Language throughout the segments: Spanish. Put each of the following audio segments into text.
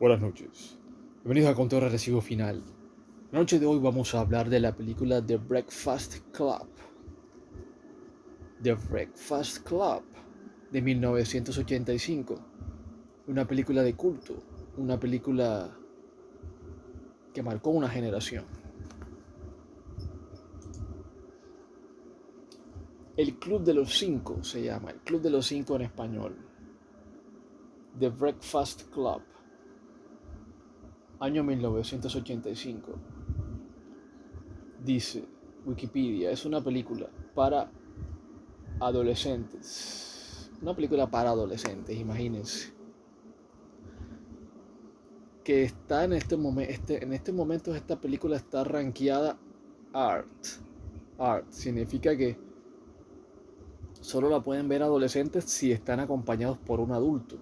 Buenas noches. Bienvenidos a Conteo Regresivo Final. La noche de hoy vamos a hablar de la película The Breakfast Club. The Breakfast Club de 1985. Una película de culto. Una película que marcó una generación. El Club de los Cinco se llama. El Club de los Cinco en español. The Breakfast Club. Año 1985. Dice Wikipedia, es una película para adolescentes. Una película para adolescentes, imagínense. Que está en este momento esta película está rankeada Art. Art significa que solo la pueden ver adolescentes si están acompañados por un adulto.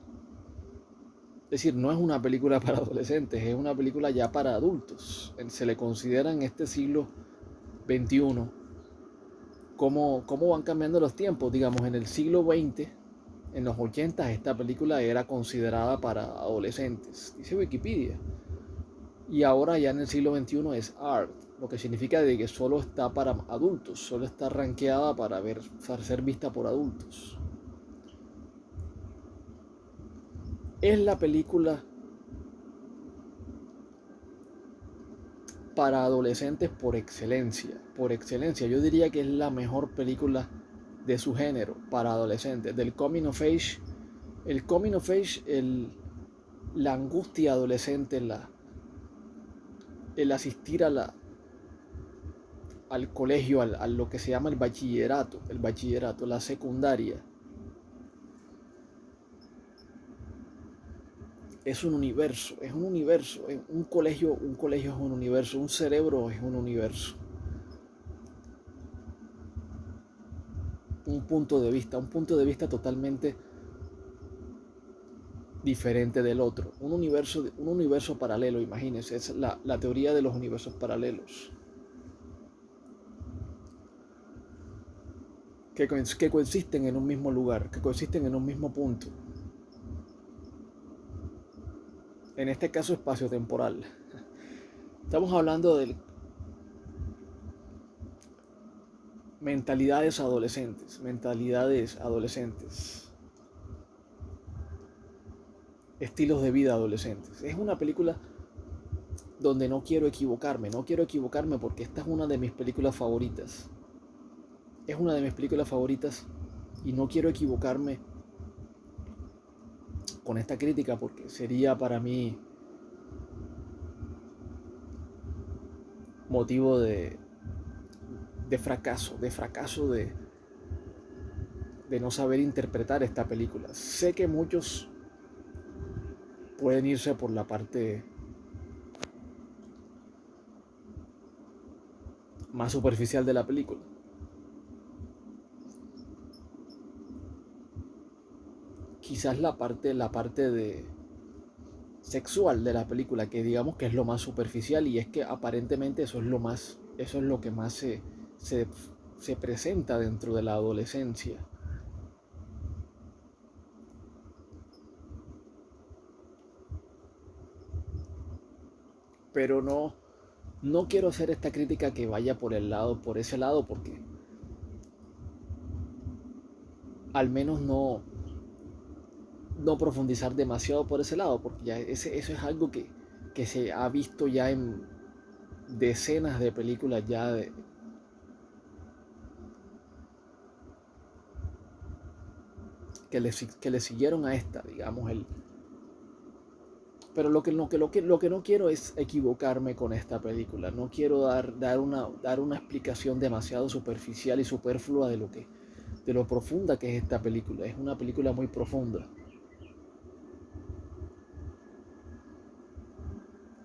Es decir, no es una película para adolescentes, es una película ya para adultos. Se le considera en este siglo XXI cómo van cambiando los tiempos. Digamos, en el siglo XX, en los 80, esta película era considerada para adolescentes, dice Wikipedia. Y ahora ya en el siglo XXI es art, lo que significa de que solo está para adultos, solo está rankeada para ser vista por adultos. Es la película para adolescentes por excelencia. Por excelencia, yo diría que es la mejor película de su género para adolescentes. Del coming of age, el coming of age, la angustia adolescente, el asistir al colegio, a lo que se llama el bachillerato, la secundaria. Es un universo, un colegio es un universo, un cerebro es un universo. Un punto de vista totalmente diferente del otro. Un universo paralelo, imagínense, es la teoría de los universos paralelos. Que coexisten en un mismo lugar, que coexisten en un mismo punto. En este caso, espacio-temporal. Estamos hablando de mentalidades adolescentes, estilos de vida adolescentes. Es una película donde no quiero equivocarme porque esta es una de mis películas favoritas. Es una de mis películas favoritas y no quiero equivocarme con esta crítica porque sería para mí motivo de fracaso, de no saber interpretar esta película. Sé que muchos pueden irse por la parte más superficial de la película. Quizás la parte de sexual de la película, que digamos que es lo más superficial, y es que aparentemente eso es lo que más se presenta dentro de la adolescencia. Pero no quiero hacer esta crítica que vaya por ese lado, porque al menos no profundizar demasiado por ese lado, porque ya eso es algo que se ha visto ya en decenas de películas ya que le siguieron a esta, digamos. Pero lo que no quiero es equivocarme con esta película. No quiero dar una explicación demasiado superficial y superflua de lo profunda que es esta película. Es una película muy profunda.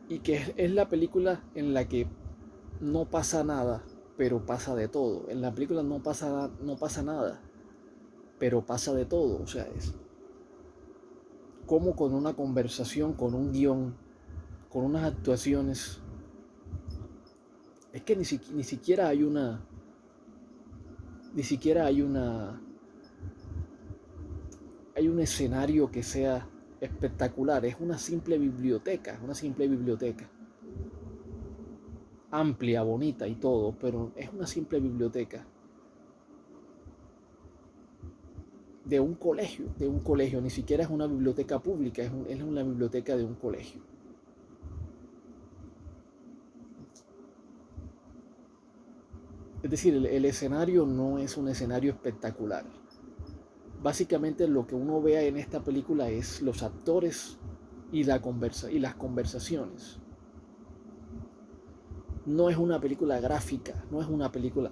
Y que es la película en la que no pasa nada, pero pasa de todo. En la película no pasa nada, pero pasa de todo. O sea, es como con una conversación, con un guión, con unas actuaciones. Es que ni siquiera hay una. Ni siquiera hay una. Hay un escenario que sea espectacular, es una simple biblioteca, amplia, bonita y todo, pero es una simple biblioteca de un colegio, ni siquiera es una biblioteca pública, es una biblioteca de un colegio. Es decir, el escenario no es un escenario espectacular. Básicamente lo que uno vea en esta película es los actores y las conversaciones. No es una película gráfica, no es una película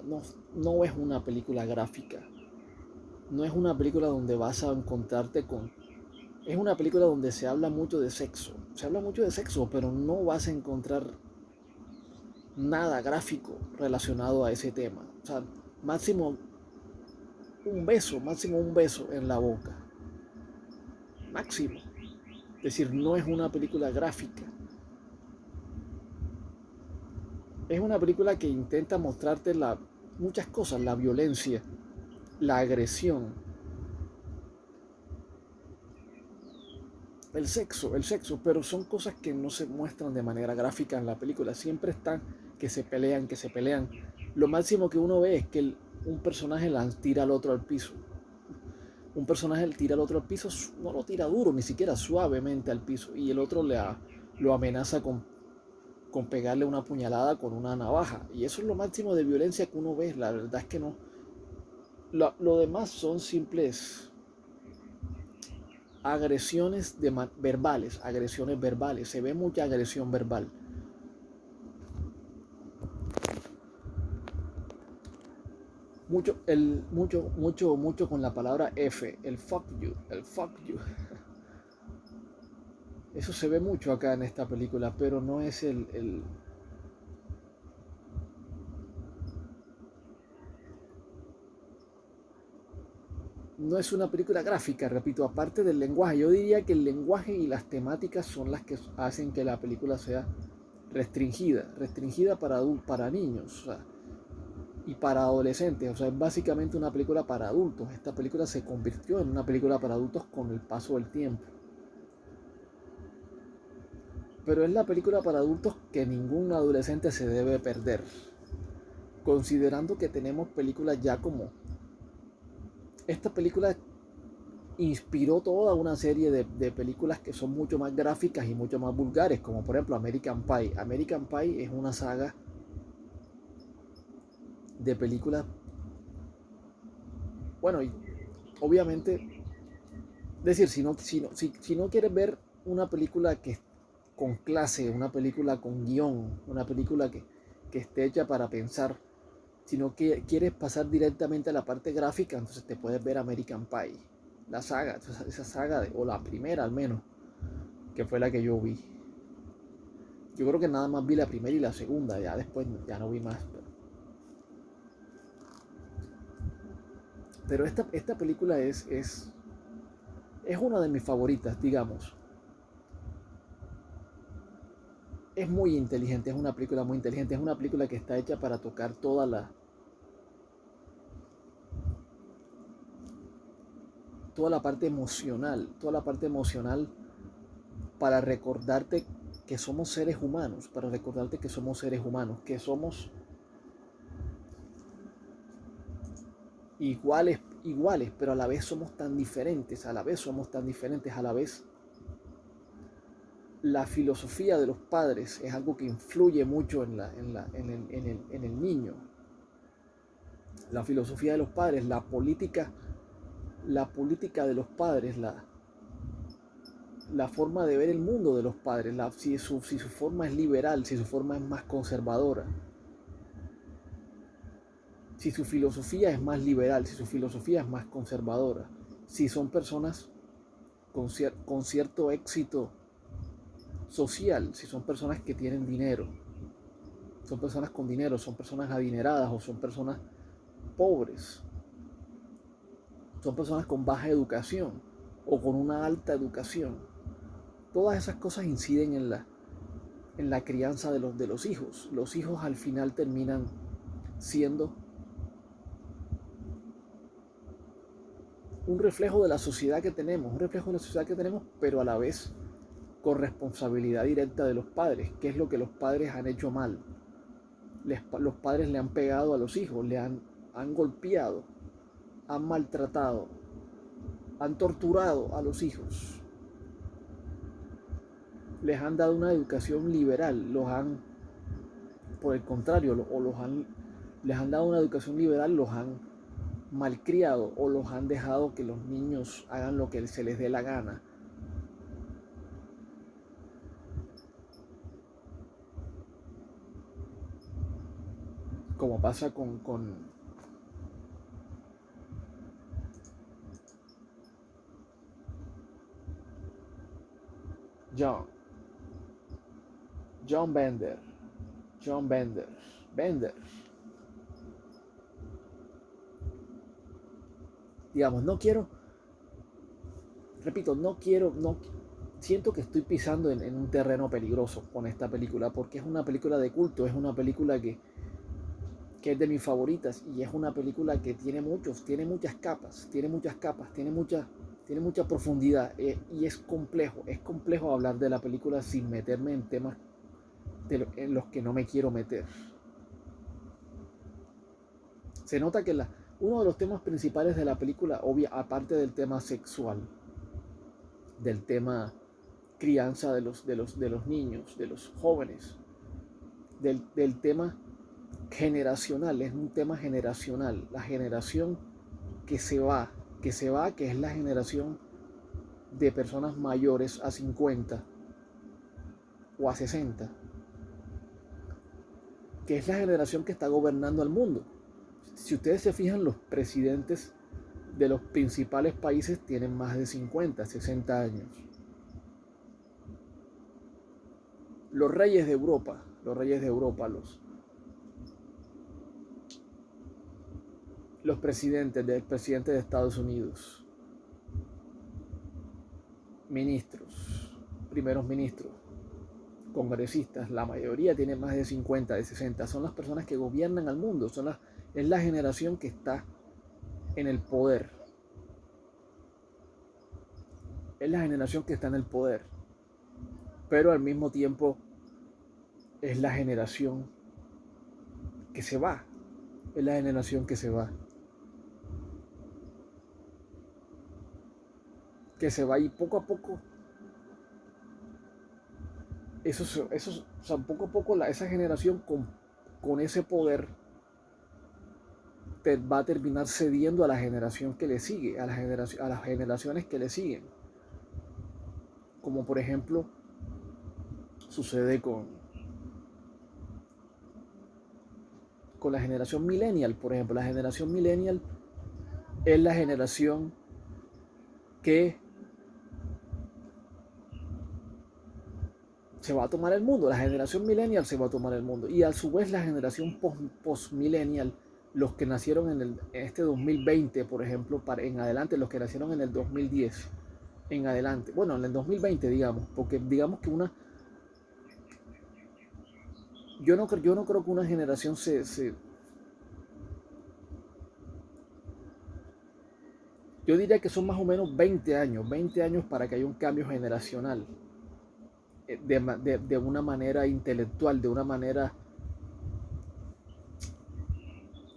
gráfica. No es una película donde vas a encontrarte con... Es una película donde se habla mucho de sexo. Se habla mucho de sexo, pero no vas a encontrar nada gráfico relacionado a ese tema. O sea, máximo un beso en la boca. Máximo. Es decir, no es una película gráfica. Es una película que intenta mostrarte muchas cosas, la violencia, la agresión, el sexo, pero son cosas que no se muestran de manera gráfica en la película. Siempre están que se pelean, que se pelean. Lo máximo que uno ve es que un personaje tira al otro al piso. Un personaje tira al otro al piso, no lo tira duro, ni siquiera suavemente al piso, y el otro lo amenaza con pegarle una puñalada con una navaja. Y eso es lo máximo de violencia que uno ve. La verdad es que no. Lo demás son simples agresiones verbales. Se ve mucha agresión verbal. Mucho con la palabra F, el fuck you, el fuck you. Eso se ve mucho acá en esta película, pero no es no es una película gráfica, repito, aparte del lenguaje. Yo diría que el lenguaje y las temáticas son las que hacen que la película sea restringida para niños, o sea, y para adolescentes. O sea, es básicamente una película para adultos. Esta película se convirtió en una película para adultos con el paso del tiempo. Pero es la película para adultos que ningún adolescente se debe perder. Considerando que tenemos películas ya como... Esta película inspiró toda una serie de películas que son mucho más gráficas y mucho más vulgares, como por ejemplo American Pie. American Pie es una saga de películas, bueno, y obviamente, es decir, si no quieres ver una película que con clase, una película con guión, una película que esté hecha para pensar, si no quieres pasar directamente a la parte gráfica, entonces te puedes ver American Pie, la saga, esa saga, o la primera al menos, que fue la que yo vi. Yo creo que nada más vi la primera y la segunda, ya después ya no vi más. Pero esta película es una de mis favoritas, digamos. Es muy inteligente, es una película muy inteligente, es una película que está hecha para tocar toda la parte emocional para recordarte que somos seres humanos, que somos iguales, pero a la vez somos tan diferentes, a la vez la filosofía de los padres es algo que influye mucho en el niño. La filosofía de los padres, la política de los padres, la forma de ver el mundo de los padres, si su forma es liberal, si su forma es más conservadora, si su filosofía es más liberal, si su filosofía es más conservadora, si son personas con cierto éxito social, si son personas que tienen dinero, son personas con dinero, son personas adineradas o son personas pobres, son personas con baja educación o con una alta educación. Todas esas cosas inciden en la crianza de los hijos. Los hijos al final terminan siendo un reflejo de la sociedad que tenemos, pero a la vez con responsabilidad directa de los padres. ¿Qué es lo que los padres han hecho mal? Los padres le han pegado a los hijos, han golpeado, han maltratado, han torturado a los hijos, les han dado una educación liberal, por el contrario, les han dado una educación liberal, los han malcriado o los han dejado que los niños hagan lo que se les dé la gana. Como pasa con John, John Bender, John Bender, Bender. Digamos, siento que estoy pisando en un terreno peligroso con esta película, porque es una película de culto, es una película que es de mis favoritas y es una película que tiene muchas capas, tiene mucha profundidad, y es complejo hablar de la película sin meterme en temas en los que no me quiero meter. Se nota que uno de los temas principales de la película, aparte del tema sexual, del tema crianza de los niños, de los jóvenes, del tema generacional, es un tema generacional, la generación que se va, que es la generación de personas mayores a 50 o a 60, que es la generación que está gobernando al mundo. Si ustedes se fijan, los presidentes de los principales países tienen más de 50, 60 años. Los reyes de Europa, los presidentes, del presidente de Estados Unidos, ministros, primeros ministros, congresistas, la mayoría tienen más de 50, de 60. Son las personas que gobiernan al mundo, es la generación que está en el poder. Es la generación que está en el poder. Pero al mismo tiempo es la generación que se va. Es la generación que se va. Que se va y poco a poco poco a poco esa generación con ese poder va a terminar cediendo a la generación que le sigue, a las generaciones que le siguen. Como por ejemplo sucede con la generación millennial. Por ejemplo, la generación millennial es la generación que se va a tomar el mundo. La generación millennial se va a tomar el mundo. Y a su vez la generación post-millennial, los que nacieron en este 2020, por ejemplo, en adelante, los que nacieron en el 2010, en adelante. Bueno, en el 2020, digamos, porque digamos que yo no creo que una generación yo diría que son más o menos 20 años para que haya un cambio generacional, de una manera intelectual, de una manera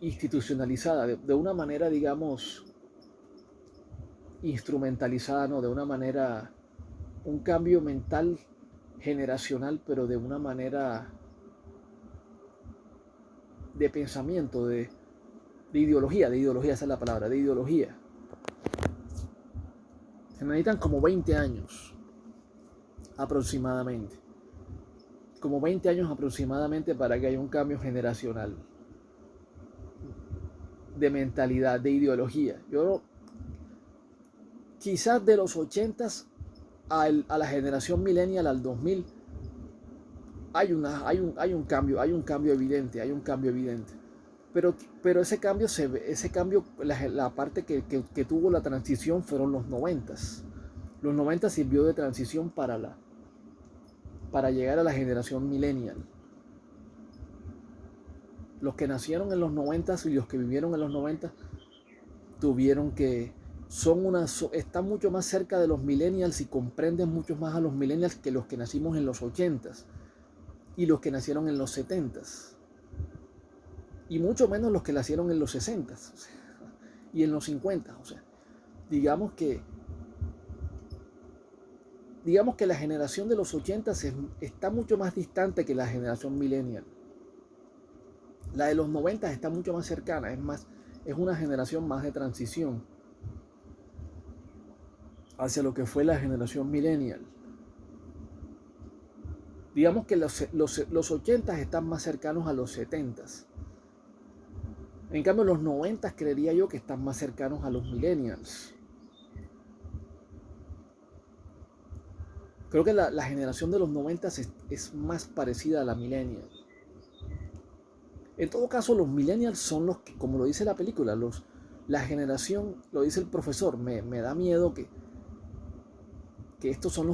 institucionalizada, de una manera, digamos, instrumentalizada, no, de una manera, un cambio mental generacional, pero de una manera de pensamiento, de ideología, esa es la palabra, de ideología. Se necesitan como 20 años aproximadamente. Como 20 años aproximadamente para que haya un cambio generacional de mentalidad, de ideología. Quizás de los 80s a la generación millennial, al 2000, hay un cambio evidente, Pero ese cambio la parte que tuvo la transición fueron los 90s. Los 90 sirvió de transición para llegar a la generación millennial. Los que nacieron en los 90 y los que vivieron en los 90 tuvieron que están mucho más cerca de los millennials y comprenden mucho más a los millennials que los que nacimos en los 80s y los que nacieron en los 70s. Y mucho menos los que nacieron en los 60s, o sea, y en los 50s. O sea, digamos que, la generación de los 80s está mucho más distante que la generación millennial. La de los 90 está mucho más cercana, es una generación más de transición hacia lo que fue la generación millennial. Digamos que los 80 están más cercanos a los 70. En cambio, los 90 creería yo que están más cercanos a los millennials. Creo que la generación de los 90 es más parecida a la millennial. En todo caso, los millennials son los que, como lo dice la película, la generación, lo dice el profesor, me da miedo que estos son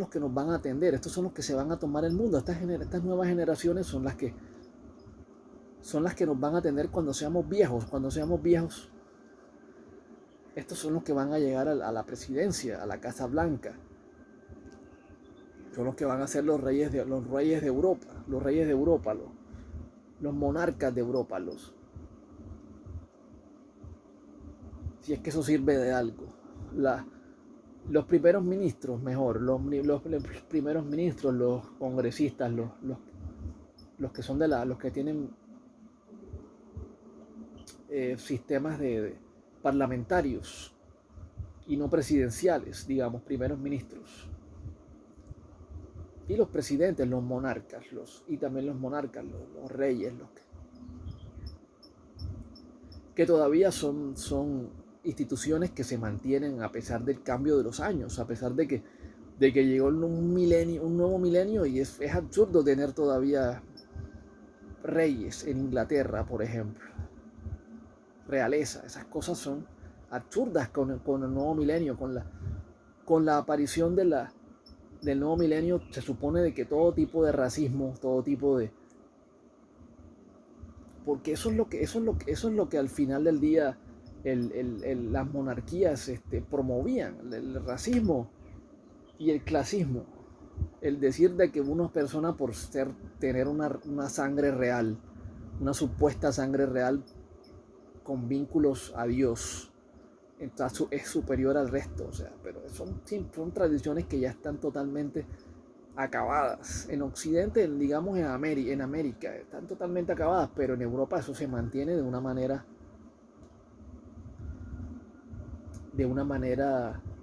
los que nos van a atender, estos son los que se van a tomar el mundo. Estas nuevas generaciones son las que nos van a atender cuando seamos viejos. Cuando seamos viejos, estos son los que van a llegar a la presidencia, a la Casa Blanca. Son los que van a ser los reyes de Europa, los monarcas de Europa, si es que eso sirve de algo. Los primeros ministros, mejor, los primeros ministros, los congresistas, los que son los que tienen sistemas de parlamentarios y no presidenciales, digamos, primeros ministros. Y los presidentes, los monarcas, y también los monarcas, los reyes, que todavía son instituciones que se mantienen a pesar del cambio de los años, a pesar de que llegó un nuevo milenio, y es absurdo tener todavía reyes en Inglaterra, por ejemplo, realeza. Esas cosas son absurdas con el nuevo milenio, con la aparición del nuevo milenio. Se supone de que todo tipo de racismo, todo tipo de, porque eso es lo que al final del día las monarquías promovían, el racismo y el clasismo. El decir de que una persona, por tener una sangre real, una supuesta sangre real con vínculos a Dios, entonces es superior al resto. O sea, pero son tradiciones que ya están totalmente acabadas. En Occidente, digamos en América, están totalmente acabadas, pero en Europa eso se mantiene de una manera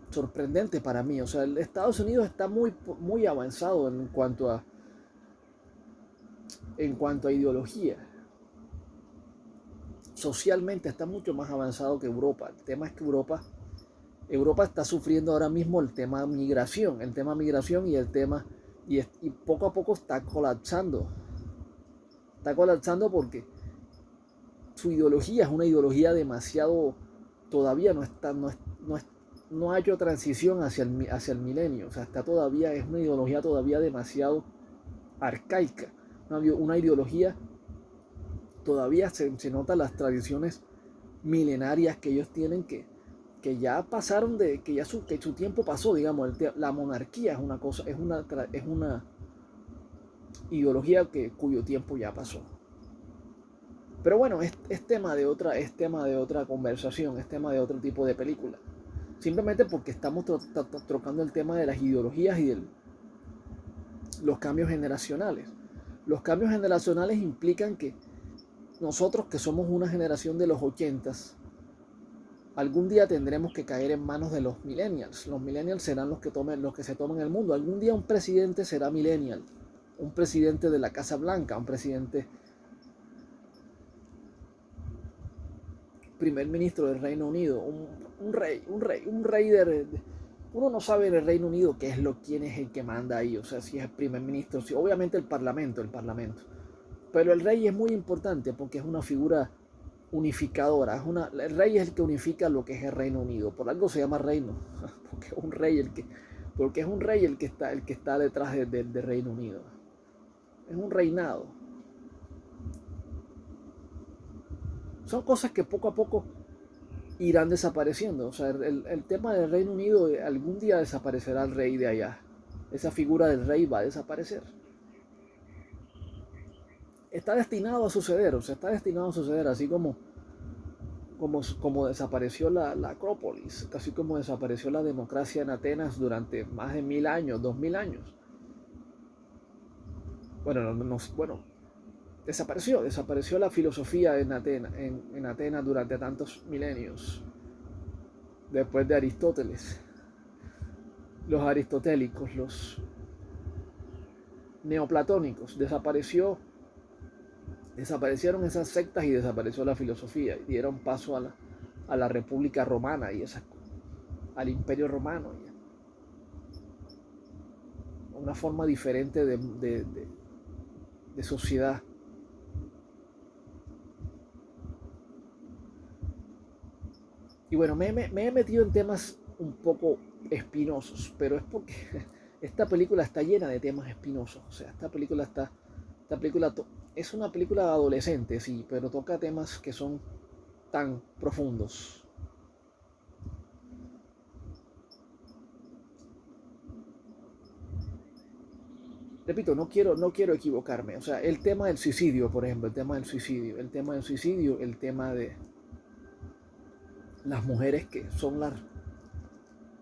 sorprendente para mí. O sea, el Estados Unidos está muy avanzado en cuanto a ideología. Socialmente está mucho más avanzado que Europa. El tema es que Europa está sufriendo ahora mismo el tema migración y poco a poco está colapsando. Está colapsando porque su ideología es una ideología demasiado, todavía no ha hecho transición hacia el milenio. O sea, es una ideología todavía demasiado arcaica, una ideología, todavía se notan las tradiciones milenarias que ellos tienen, que ya pasaron, que su tiempo pasó. Digamos, la monarquía es una ideología cuyo tiempo ya pasó. Pero bueno, es tema de otra conversación, es tema de otro tipo de película. Simplemente porque estamos tocando el tema de las ideologías y de los cambios generacionales. Los cambios generacionales implican que nosotros, que somos una generación de los 80s, algún día tendremos que caer en manos de los millennials. Los millennials serán los que se tomen el mundo. Algún día un presidente será millennial, un presidente de la Casa Blanca, un presidente, primer ministro del Reino Unido, un rey de, uno no sabe en el Reino Unido quién es el que manda ahí. O sea, si es el primer ministro, obviamente el parlamento. Pero el rey es muy importante porque es una figura unificadora. El rey es el que unifica lo que es el Reino Unido. Por algo se llama reino, porque es un rey el que está detrás del Reino Unido. Es un reinado. Son cosas que poco a poco irán desapareciendo. O sea, el tema del Reino Unido, algún día desaparecerá el rey de allá. Esa figura del rey va a desaparecer. Está destinado a suceder, o sea, está destinado a suceder, así como desapareció la Acrópolis, casi como desapareció la democracia en Atenas durante más de 1000 años, 2000 años. Bueno, bueno, desapareció la filosofía en Atenas durante tantos milenios, después de Aristóteles, los aristotélicos, los neoplatónicos, desaparecieron esas sectas y desapareció la filosofía y dieron paso a la República Romana y al Imperio Romano, una forma diferente de sociedad. Y bueno, me he metido en temas un poco espinosos, pero es porque esta película está llena de temas espinosos. O sea, esta película es una película de adolescentes, sí, pero toca temas que son tan profundos. Repito, no quiero equivocarme. O sea, el tema del suicidio, por ejemplo, el tema de las mujeres que son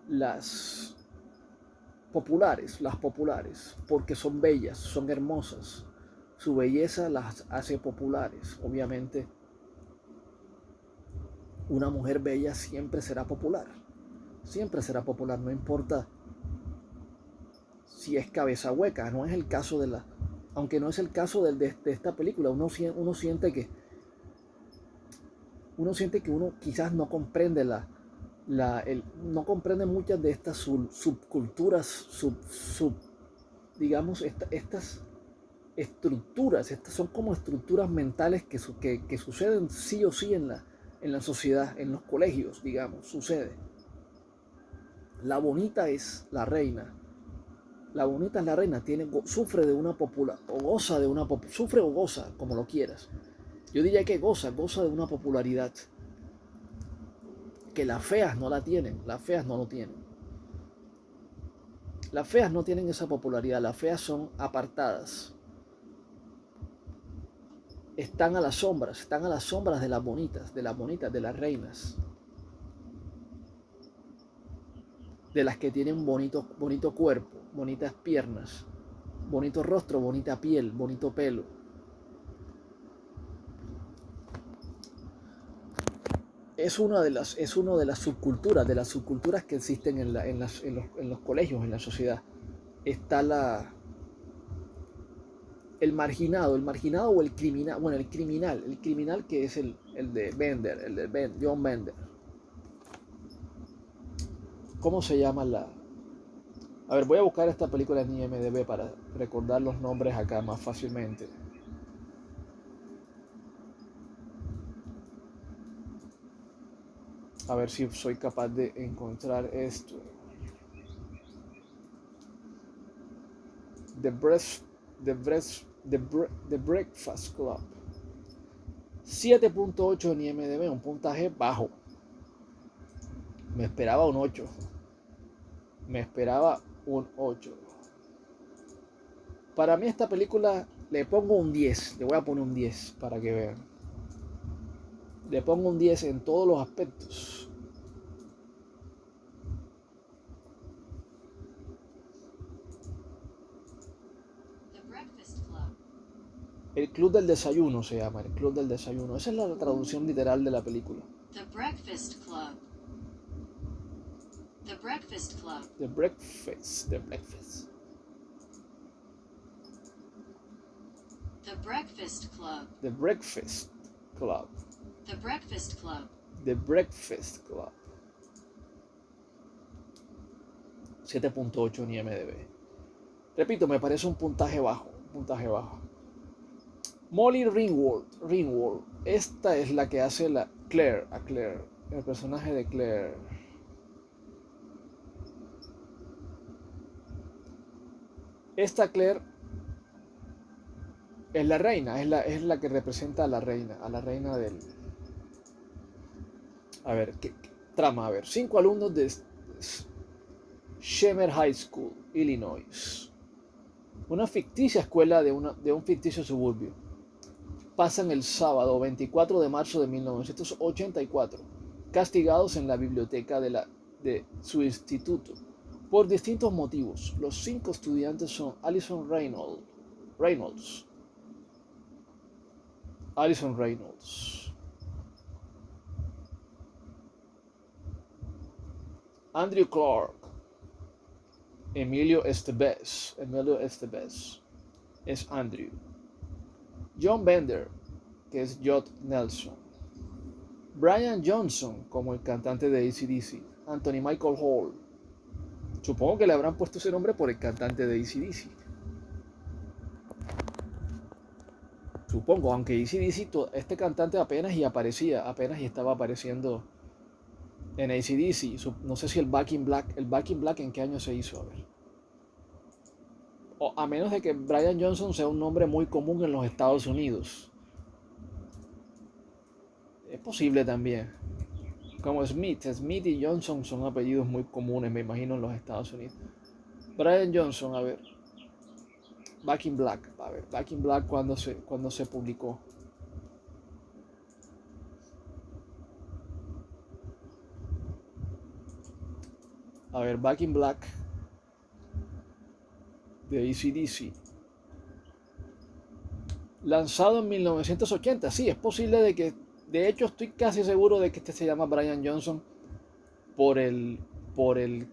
las populares, porque son bellas, son hermosas. Su belleza las hace populares. Obviamente, una mujer bella siempre será popular, no importa si es cabeza hueca, no es el caso aunque no es el caso de esta película, uno siente que uno quizás no comprende no comprende muchas de estas subculturas, digamos, estas estructuras, estas son como estructuras mentales que suceden sí o sí en la sociedad, en los colegios, digamos, sucede. La bonita es la reina. La bonita es la reina, sufre de una popular, o goza de una sufre o goza, como lo quieras. Yo diría que goza de una popularidad que las feas no la tienen, las feas no lo tienen. Las feas no tienen esa popularidad, las feas son apartadas. Están a las sombras de las bonitas, de las reinas, de las que tienen bonito cuerpo, bonitas piernas, bonito rostro, bonita piel, bonito pelo. Es una de las subculturas que existen en los colegios, en la sociedad. Está el marginado o el criminal, bueno, el criminal que es el de Bender, John Bender. ¿Cómo se llama A ver, voy a buscar esta película en IMDb para recordar los nombres acá más fácilmente. A ver si soy capaz de encontrar esto. The Breakfast Club. 7.8 en IMDb, un puntaje bajo. Me esperaba un 8. Para mí esta película le pongo un 10. Le voy a poner un 10 para que vean. Le pongo un 10 en todos los aspectos. El Club del Desayuno se llama, el Club del Desayuno. Esa es la traducción literal de la película. The Breakfast Club. The Breakfast Club. The Breakfast. The Breakfast Club. The Breakfast Club. The Breakfast Club. The Breakfast Club. 7.8 en IMDb. Repito, me parece un puntaje bajo. Molly Ringwald. Esta es la que hace a Claire, el personaje de Claire. Esta Claire es la reina, es la que representa a la reina A ver, ¿qué trama? A ver, 5 alumnos de Shemer High School, Illinois, una ficticia escuela de un ficticio suburbio, pasan el sábado 24 de marzo de 1984, castigados en la biblioteca de su instituto. Por distintos motivos, los 5 estudiantes son Reynolds, Allison Reynolds, Andrew Clark, Emilio Estevez es Andrew, John Bender, que es Judd Nelson, Brian Johnson como el cantante de AC/DC, Anthony Michael Hall. Supongo que le habrán puesto ese nombre por el cantante de AC/DC. Supongo, aunque AC/DC, este cantante apenas y estaba apareciendo en AC/DC. No sé si el Back in Black en qué año se hizo, a ver. O a menos de que Brian Johnson sea un nombre muy común en los Estados Unidos. Es posible también. Como Smith y Johnson son apellidos muy comunes, me imagino, en los Estados Unidos. Brian Johnson, a ver. Back in Black, a ver, Back in Black cuando se publicó. A ver, Back in Black de AC/DC. Lanzado en 1980, sí, es posible de hecho estoy casi seguro de que este se llama Brian Johnson por el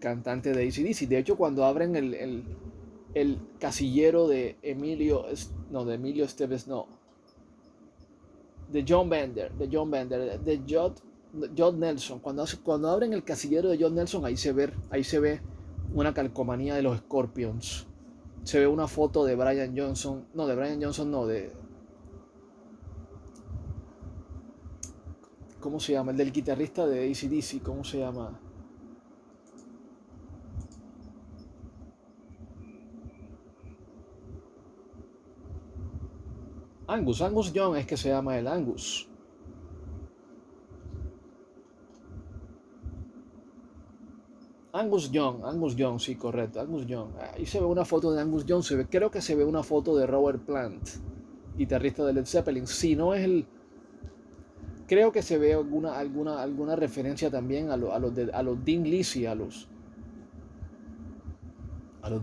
cantante de AC/DC. De hecho, cuando abren el casillero de Emilio Estevez, de John Bender, de Judd Nelson, cuando abren el casillero de Judd Nelson, ahí se ve una calcomanía de los Scorpions. Se ve una foto de Brian Johnson, ¿cómo se llama? El del guitarrista de AC/DC, ¿cómo se llama? Angus Young es que se llama el Angus. Angus Young, sí, correcto, Angus Young. Ahí se ve una foto de Angus Young, creo que se ve una foto de Robert Plant, guitarrista de Led Zeppelin. Si no es creo que se ve alguna referencia también a los Dean Lisi, a los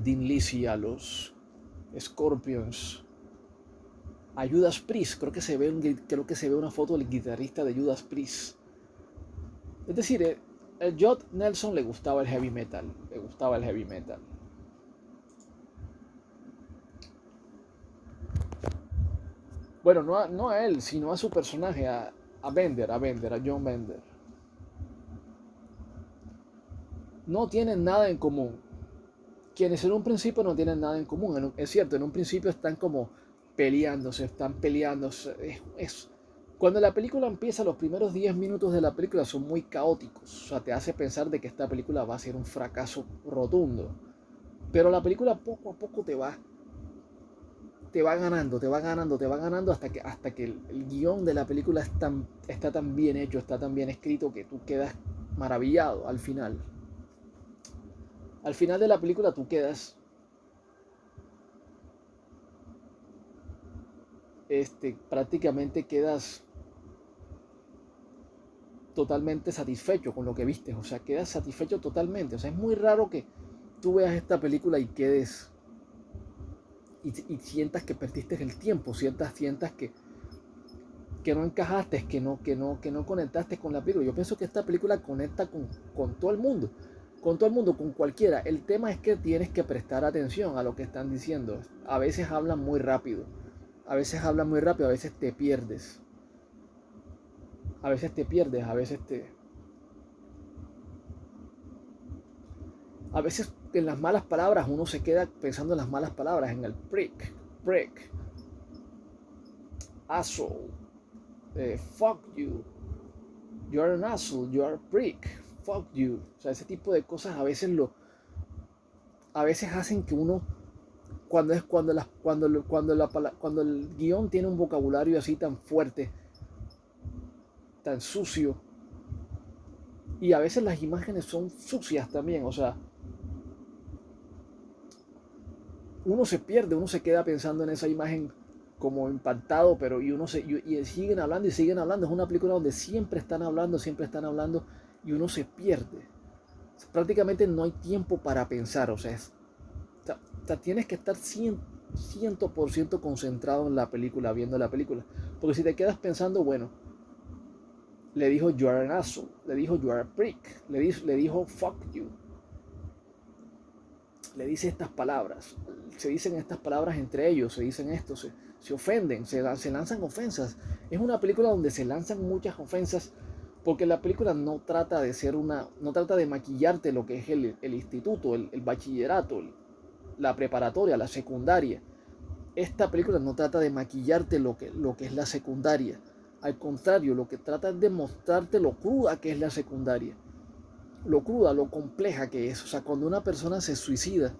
Dean Lisi, a los Scorpions. A Judas Priest, creo que se ve una foto del guitarrista de Judas Priest. Es decir, el Judd Nelson le gustaba el heavy metal. Bueno, no a él, sino a su personaje, a John Bender. No tienen nada en común. Quienes en un principio no tienen nada en común. Es cierto, en un principio están como peleándose. Cuando la película empieza, los primeros 10 minutos de la película son muy caóticos. O sea, te hace pensar de que esta película va a ser un fracaso rotundo. Pero la película poco a poco te va ganando hasta que el guión de la película está tan bien hecho, está tan bien escrito que tú quedas maravillado al final. Al final de la película tú prácticamente quedas totalmente satisfecho con lo que viste, o sea, quedas satisfecho totalmente. O sea, es muy raro que tú veas esta película y quedes y sientas que perdiste el tiempo, sientas que no encajaste, que no conectaste con la película. Yo pienso que esta película conecta con todo el mundo, con cualquiera. El tema es que tienes que prestar atención a lo que están diciendo. A veces hablan muy rápido, a veces te pierdes, a veces en las malas palabras uno se queda pensando en las malas palabras, en el prick, asshole, fuck you, you are an asshole, you are a prick, fuck you. O sea, ese tipo de cosas a veces hacen que uno, cuando el guión tiene un vocabulario así tan fuerte, tan sucio, Y a veces las imágenes son sucias también, o sea, uno se pierde, uno se queda pensando en esa imagen como impactado, pero y siguen hablando y siguen hablando. Es una película donde siempre están hablando y uno se pierde. Prácticamente no hay tiempo para pensar, o sea, tienes que estar 100% concentrado en la película, viendo la película. Porque si te quedas pensando, bueno, le dijo you are an asshole, le dijo you are a prick, le dijo fuck you, le dice estas palabras, se dicen estas palabras entre ellos, se dicen esto, se ofenden, se lanzan ofensas. Es una película donde se lanzan muchas ofensas porque la película no trata de no trata de maquillarte lo que es el instituto, el bachillerato, la preparatoria, la secundaria. Esta película no trata de maquillarte lo que es la secundaria. Al contrario, lo que trata es de mostrarte lo cruda que es la secundaria. Lo cruda, lo compleja que es. O sea, cuando una persona se suicida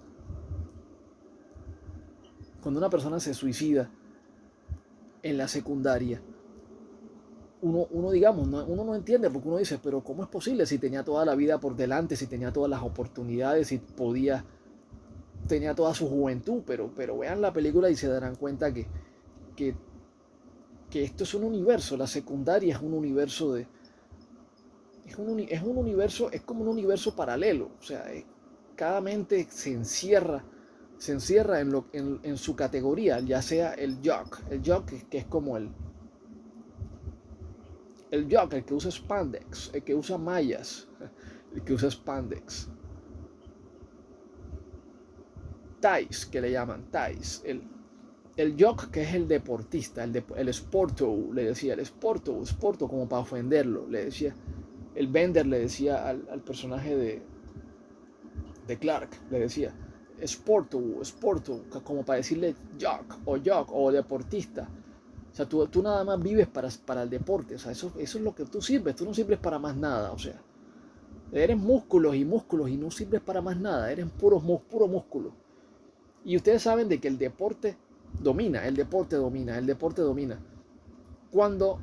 en la secundaria, uno digamos, uno no entiende porque uno dice, pero ¿cómo es posible si tenía toda la vida por delante, si tenía todas las oportunidades, si tenía toda su juventud? Pero vean la película y se darán cuenta que, que esto es un universo, la secundaria es un universo es como un universo paralelo, o sea, cada mente se encierra en su categoría, ya sea el jock que es como el jock, el que usa spandex, el que usa mallas, el que usa spandex, Thais, que le llaman Thais, el jock que es el deportista, el sporto, le decía, el sporto como para ofenderlo, le decía, el Bender le decía al personaje de Clark, le decía, sporto, como para decirle jock o deportista. O sea, tú nada más vives para el deporte, o sea, eso es lo que tú sirves, tú no sirves para más nada, o sea, eres músculos y no sirves para más nada, eres puro músculo. Y ustedes saben de que el deporte domina, el deporte domina, el deporte domina. Cuando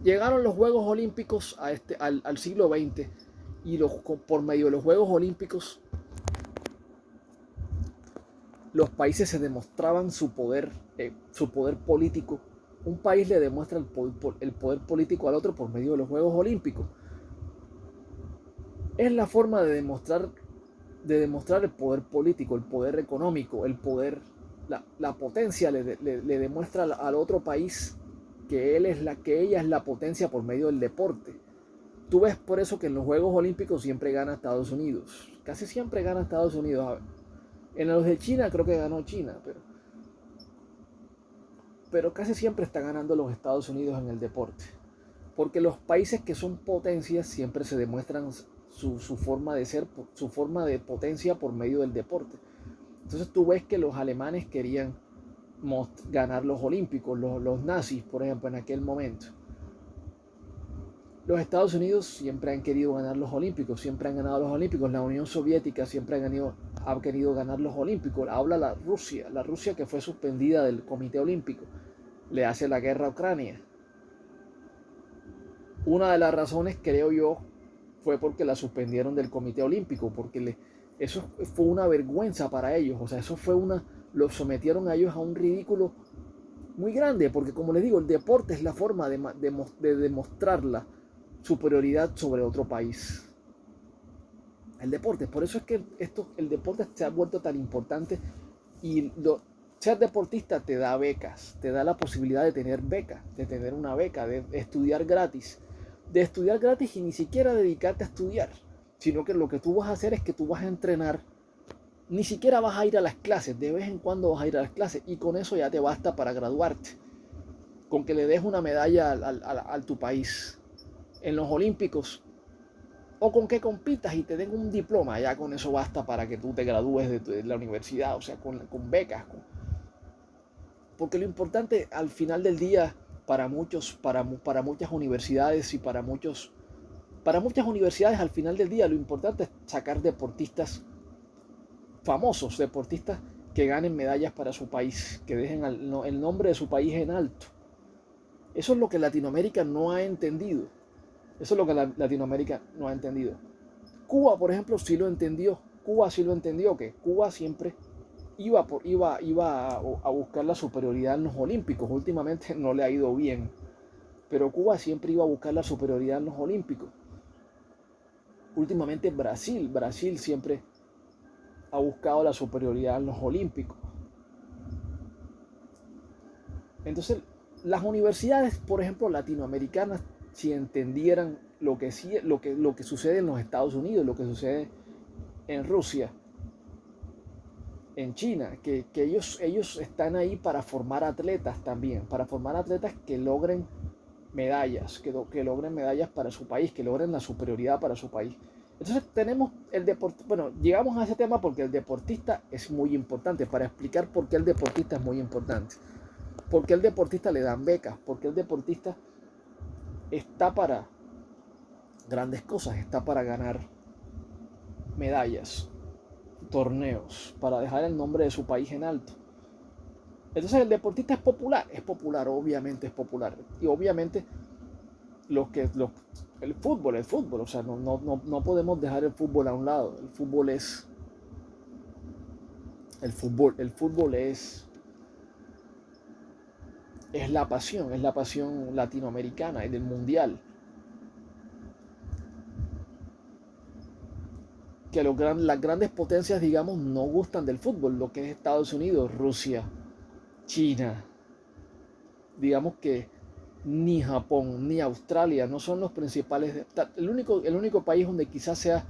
llegaron los Juegos Olímpicos al siglo XX y por medio de los Juegos Olímpicos los países se demostraban su poder político. Un país le demuestra el poder político al otro por medio de los Juegos Olímpicos. Es la forma de demostrar el poder político, el poder económico, el poder, la potencia le demuestra al otro país que ella es la potencia por medio del deporte. Tú ves por eso que en los Juegos Olímpicos siempre gana Estados Unidos. Casi siempre gana Estados Unidos. En los de China creo que ganó China, pero casi siempre está ganando los Estados Unidos en el deporte. Porque los países que son potencias siempre se demuestran su forma de ser, su forma de potencia por medio del deporte. Entonces tú ves que los alemanes querían ganar los olímpicos, los nazis, por ejemplo, en aquel momento. Los Estados Unidos siempre han querido ganar los olímpicos, siempre han ganado los olímpicos. La Unión Soviética siempre ha querido ganar los olímpicos. Habla la Rusia que fue suspendida del Comité Olímpico, le hace la guerra a Ucrania. Una de las razones, creo yo, fue porque la suspendieron del Comité Olímpico, porque eso fue una vergüenza para ellos. O sea, los sometieron a ellos a un ridículo muy grande, porque como les digo, el deporte es la forma de demostrar la superioridad sobre otro país. El deporte, por eso es que el deporte se ha vuelto tan importante y ser deportista te da becas, te da la posibilidad de tener becas, de tener una beca, de estudiar gratis y ni siquiera dedicarte a estudiar, sino que lo que tú vas a hacer es que tú vas a entrenar, ni siquiera vas a ir a las clases, de vez en cuando vas a ir a las clases y con eso ya te basta para graduarte, con que le des una medalla a tu país en los Olímpicos o con que compitas y te den un diploma, ya con eso basta para que tú te gradúes de la universidad, o sea, con becas. Porque lo importante al final del día para muchas universidades y para muchas universidades al final del día lo importante es sacar deportistas famosos, deportistas que ganen medallas para su país, que dejen el nombre de su país en alto. Eso es lo que Latinoamérica no ha entendido. Eso es lo que Latinoamérica no ha entendido. Cuba, por ejemplo, sí lo entendió. Cuba sí lo entendió, que Cuba siempre iba a buscar la superioridad en los Olímpicos. Últimamente no le ha ido bien, pero Cuba siempre iba a buscar la superioridad en los Olímpicos. Últimamente Brasil siempre ha buscado la superioridad en los Olímpicos. Entonces, las universidades, por ejemplo, latinoamericanas, si entendieran lo que sucede en los Estados Unidos, lo que sucede en Rusia, en China, que ellos están ahí para formar atletas también, para formar atletas que logren medallas, que logren medallas para su país, que logren la superioridad para su país. Entonces tenemos el deporte, bueno, llegamos a ese tema porque el deportista es muy importante, para explicar por qué el deportista es muy importante. Por qué el deportista le dan becas, porque el deportista está para grandes cosas, está para ganar medallas, torneos, para dejar el nombre de su país en alto. Entonces el deportista es popular, obviamente es popular. Y obviamente el fútbol, o sea, no podemos dejar el fútbol a un lado. El fútbol es la pasión latinoamericana y del mundial. Que las grandes potencias, digamos, no gustan del fútbol, lo que es Estados Unidos, Rusia, China, digamos que ni Japón ni Australia no son los principales. El único país donde quizás sea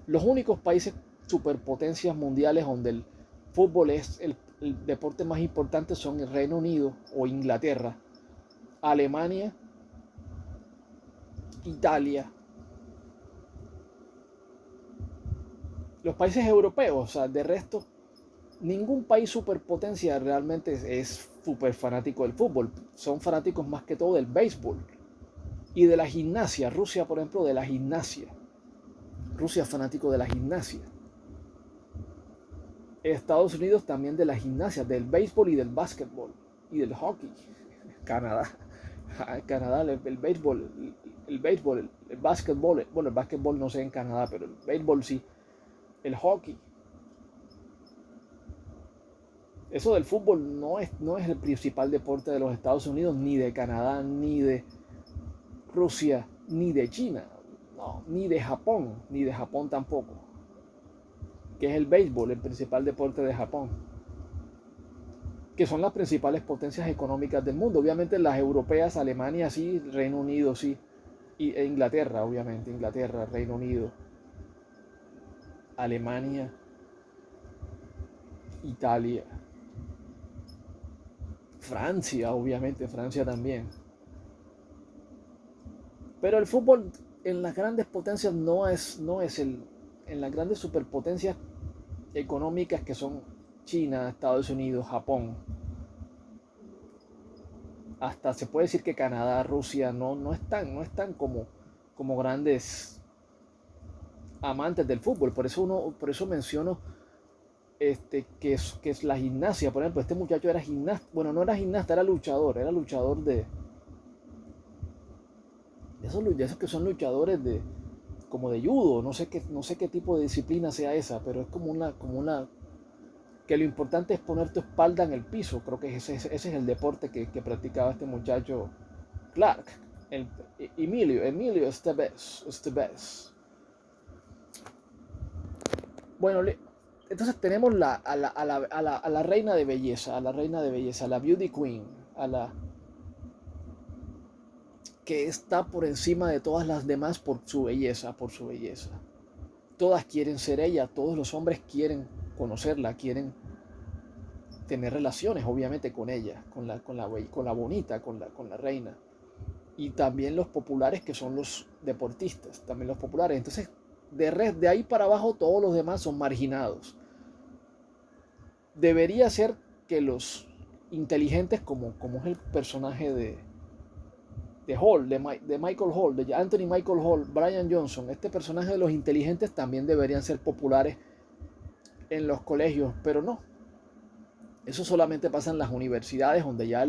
los únicos países superpotencias mundiales donde el fútbol es el deporte más importante son el Reino Unido o Inglaterra, Alemania, Italia, los países europeos. O sea, de resto, ningún país superpotencia realmente es súper fanático del fútbol. Son fanáticos más que todo del béisbol y de la gimnasia. Rusia, por ejemplo, de la gimnasia. Rusia es fanático de la gimnasia. Estados Unidos también de la gimnasia, del béisbol y del básquetbol y del hockey. Canadá. Canadá, el béisbol, el básquetbol, bueno, el básquetbol no sé en Canadá, pero el béisbol sí, el hockey. Eso del fútbol no es el principal deporte de los Estados Unidos, ni de Canadá, ni de Rusia, ni de China, no, ni de Japón tampoco, que es el béisbol, el principal deporte de Japón, que son las principales potencias económicas del mundo. Obviamente las europeas, Alemania sí, Reino Unido sí, e Inglaterra, obviamente, Inglaterra, Reino Unido, Alemania, Italia, Francia, obviamente, Francia también. Pero el fútbol en las grandes potencias en las grandes superpotencias económicas que son China, Estados Unidos, Japón, hasta se puede decir que Canadá, Rusia no están como grandes amantes del fútbol. Por eso menciono que es la gimnasia. Por ejemplo, este muchacho era gimnasta, bueno, no era gimnasta, era luchador de esos que son luchadores como de judo, no sé qué tipo de disciplina sea esa, pero es como una que lo importante es poner tu espalda en el piso. Creo que ese es el deporte que practicaba este muchacho Clark, Emilio Estevez. Bueno, entonces tenemos a la reina de belleza, a la beauty queen, a la que está por encima de todas las demás por su belleza, Todas quieren ser ella, todos los hombres quieren conocerla, quieren tener relaciones, obviamente, con ella, con la bonita, con la reina. Y también los populares, que son los deportistas, también los populares. Entonces, de ahí para abajo, todos los demás son marginados. Debería ser que los inteligentes, como es el personaje de Hall, de Michael Hall, de Anthony Michael Hall, Brian Johnson, este personaje de los inteligentes también deberían ser populares en los colegios, pero no. Eso solamente pasa en las universidades, donde ya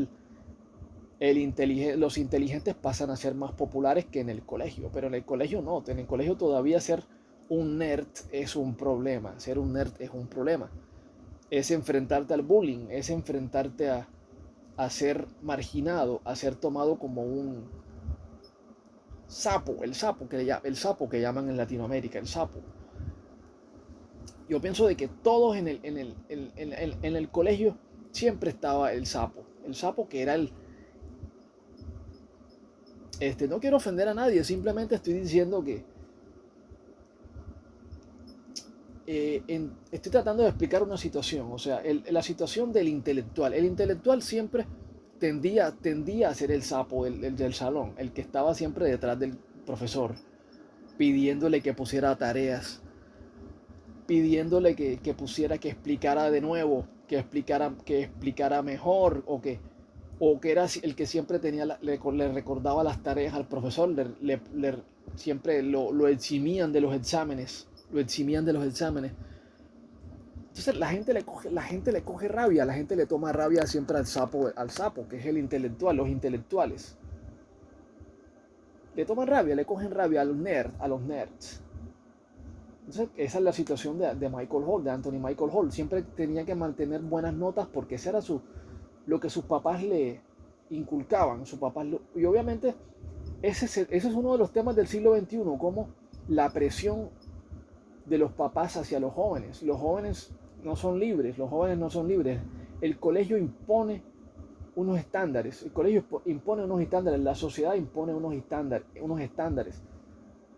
los inteligentes pasan a ser más populares que en el colegio, pero en el colegio no, en el colegio todavía ser un nerd es un problema, ser un nerd es un problema, es enfrentarte al bullying, es enfrentarte a ser marginado, a ser tomado como un sapo, el sapo que llaman en Latinoamérica, el sapo. Yo pienso de que todos en el colegio siempre estaba el sapo que era no quiero ofender a nadie, simplemente estoy diciendo que estoy tratando de explicar una situación, o sea, la situación del intelectual. El intelectual siempre tendía a ser el sapo del salón, el que estaba siempre detrás del profesor, pidiéndole que pusiera tareas, pidiéndole que pusiera, que explicara de nuevo, que explicara mejor, o que era el que siempre le recordaba las tareas al profesor, siempre lo eximían de los exámenes, lo eximían de los exámenes. Entonces la gente le coge rabia, la gente le toma rabia siempre al sapo, que es el intelectual, los intelectuales. Le toman rabia, le cogen rabia a los nerds. Entonces, esa es la situación de Michael Hall, de Anthony Michael Hall. Siempre tenía que mantener buenas notas porque ese era lo que sus papás le inculcaban. Y obviamente ese es uno de los temas del siglo XXI, como la presión de los papás hacia los jóvenes. Los jóvenes no son libres, los jóvenes no son libres. El colegio impone unos estándares, el colegio impone unos estándares, la sociedad impone unos estándares.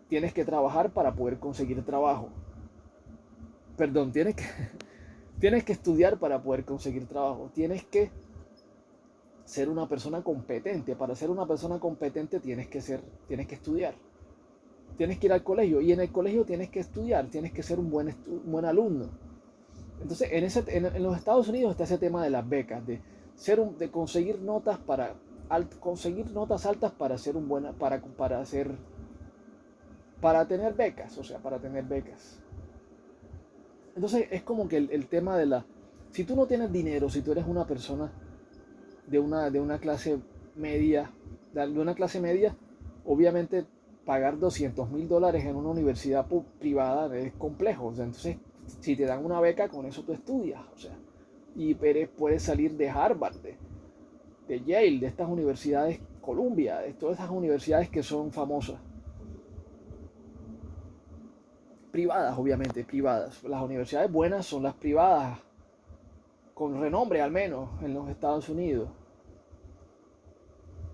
Tienes que trabajar para poder conseguir trabajo. Perdón, tienes que estudiar para poder conseguir trabajo. Tienes que ser una persona competente. Para ser una persona competente tienes que estudiar. Tienes que ir al colegio y en el colegio tienes que estudiar, tienes que ser un buen alumno. Entonces, en los Estados Unidos está ese tema de las becas, de conseguir conseguir notas altas para ser para tener becas, o sea, para tener becas. Entonces, es como que el tema si tú no tienes dinero, si tú eres una persona de una clase media, obviamente pagar $200,000 en una universidad privada es complejo. O sea, entonces, si te dan una beca, con eso tú estudias. O sea, y puedes salir de Harvard, de Yale, de estas universidades, Columbia, de todas esas universidades que son famosas. Privadas, obviamente, privadas. Las universidades buenas son las privadas, con renombre al menos en los Estados Unidos.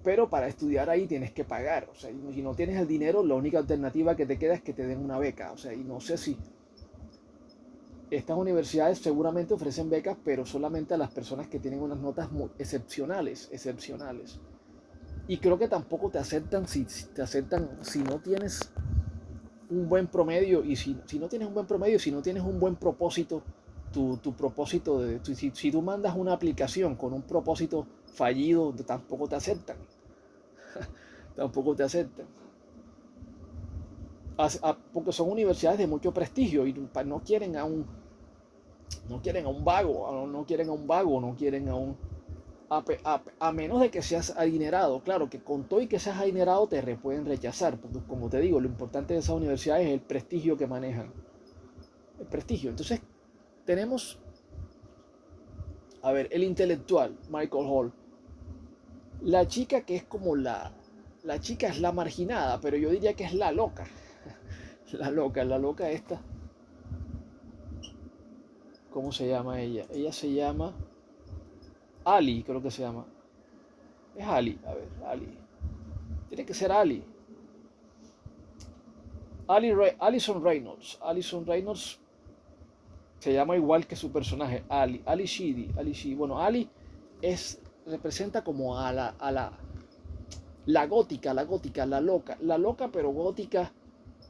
Pero para estudiar ahí tienes que pagar. O sea, si no tienes el dinero, la única alternativa que te queda es que te den una beca. O sea, y no sé si estas universidades seguramente ofrecen becas, pero solamente a las personas que tienen unas notas muy excepcionales. Y creo que tampoco te aceptan si no tienes un buen promedio. Y si no tienes un buen promedio, si no tienes un buen propósito, tu propósito si tú mandas una aplicación con un propósito fallido, tampoco te aceptan. Tampoco te aceptan. Porque son universidades de mucho prestigio y no quieren a un vago, no quieren a un vago, no quieren a menos de que seas adinerado. Claro que con todo y que seas adinerado te pueden rechazar, porque como te digo, lo importante de esas universidades es el prestigio que manejan. El prestigio. Entonces, tenemos, a ver, el intelectual, Michael Hall. La chica que es como la chica es la marginada, pero yo diría que es la loca. La loca esta. ¿Cómo se llama ella? Ella se llama Ali, creo que se llama. Es Ali, a ver, Ali. Tiene que ser Ali. Alison Reynolds. Alison Reynolds se llama igual que su personaje, Ali. Ali Sheedy. Bueno, Ali representa como la gótica, la loca. La loca, pero gótica,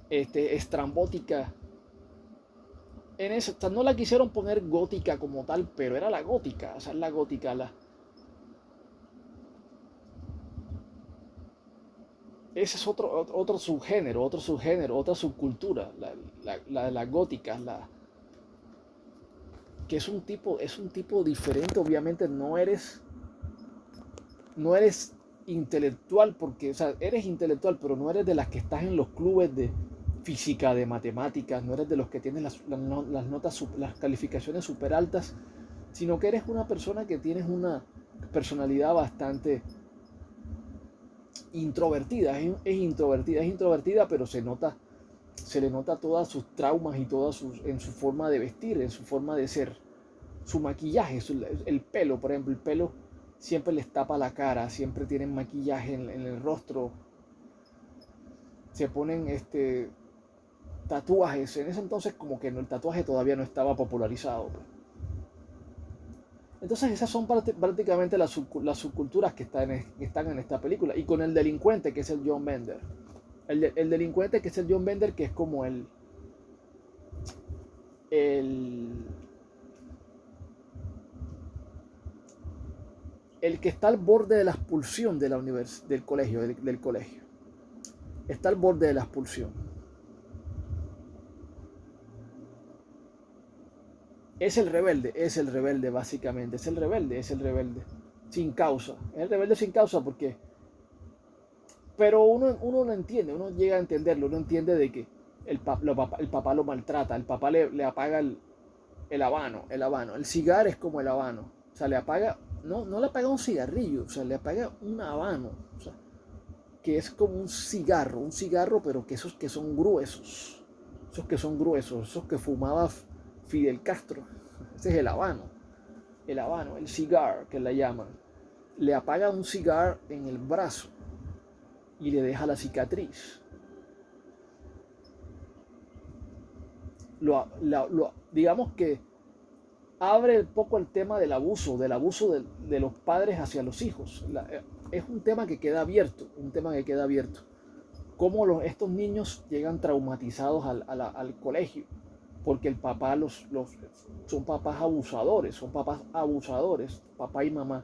estrambótica. No la quisieron poner gótica como tal, pero era la gótica. O sea, la gótica, ese es otro subgénero, otra subcultura, la gótica, que es un tipo diferente. Obviamente no eres intelectual, porque, o sea, eres intelectual, pero no eres de las que estás en los clubes de física, de matemáticas, no eres de los que tienes las notas, las calificaciones súper altas, sino que eres una persona que tienes una personalidad bastante introvertida, es introvertida, pero se le nota todas sus traumas y en su forma de vestir, en su forma de ser, su maquillaje, el pelo, por ejemplo, el pelo siempre les tapa la cara, siempre tienen maquillaje en el rostro, se ponen tatuajes. En ese entonces como que no, el tatuaje todavía no estaba popularizado, pues. Entonces esas son prácticamente las subculturas que están en esta película. Y con el delincuente, que es el John Bender. El delincuente, que es el John Bender, que es como el, el que está al borde de la expulsión de del colegio, del colegio. Está al borde de la expulsión. Es el rebelde básicamente, es el rebelde sin causa. Es el rebelde sin causa porque... Pero uno lo entiende, uno llega a entenderlo, uno entiende de que el papá lo maltrata, el papá le apaga el habano, el cigarro es como el habano, o sea, le apaga, no le apaga un cigarrillo, o sea, le apaga un habano, o sea, que es como un cigarro, pero que esos que son gruesos, esos que fumaba Fidel Castro, ese es el habano, el cigar que le llaman, le apaga un cigarro en el brazo y le deja la cicatriz. Digamos que abre un poco el tema del abuso de los padres hacia los hijos. Es un tema que queda abierto, Cómo estos niños llegan traumatizados al colegio, porque el papá son papás abusadores, papá y mamá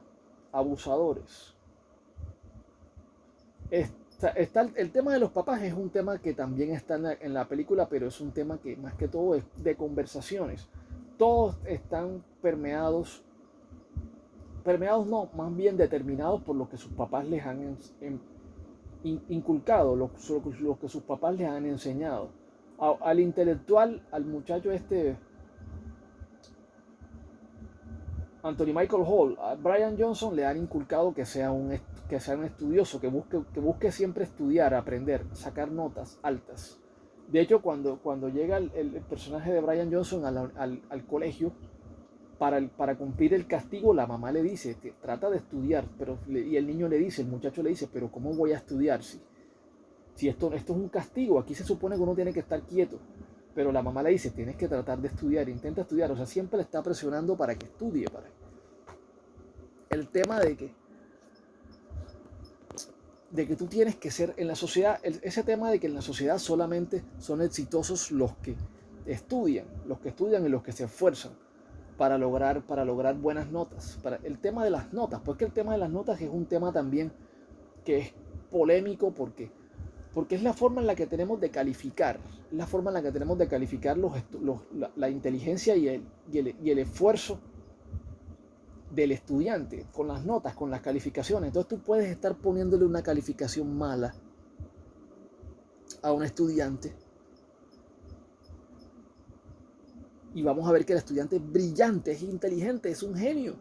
abusadores. El tema de los papás es un tema que también está en la película, pero es un tema que más que todo es de conversaciones. Todos están permeados no, más bien determinados por lo que sus papás les han inculcado, lo que sus papás les han enseñado. Al intelectual, al muchacho Anthony Michael Hall, a Brian Johnson le han inculcado que sea un estudioso, que busque siempre estudiar, aprender, sacar notas altas. De hecho, cuando llega el personaje de Brian Johnson al colegio, para cumplir el castigo, la mamá le dice, trata de estudiar, y el niño el muchacho le dice, pero ¿cómo voy a estudiar si esto es un castigo? Aquí se supone que uno tiene que estar quieto. Pero la mamá le dice, tienes que tratar de estudiar, intenta estudiar. O sea, siempre le está presionando para que estudie. El tema de que tú tienes que ser en la sociedad, ese tema de que en la sociedad solamente son exitosos los que estudian y los que se esfuerzan para lograr buenas notas. El tema de las notas, pues que el tema de las notas es un tema también que es polémico porque es la forma en la que tenemos de calificar, la inteligencia y el esfuerzo del estudiante, con las notas, con las calificaciones. Entonces tú puedes estar poniéndole una calificación mala a un estudiante y vamos a ver que el estudiante es brillante, es inteligente, es un genio.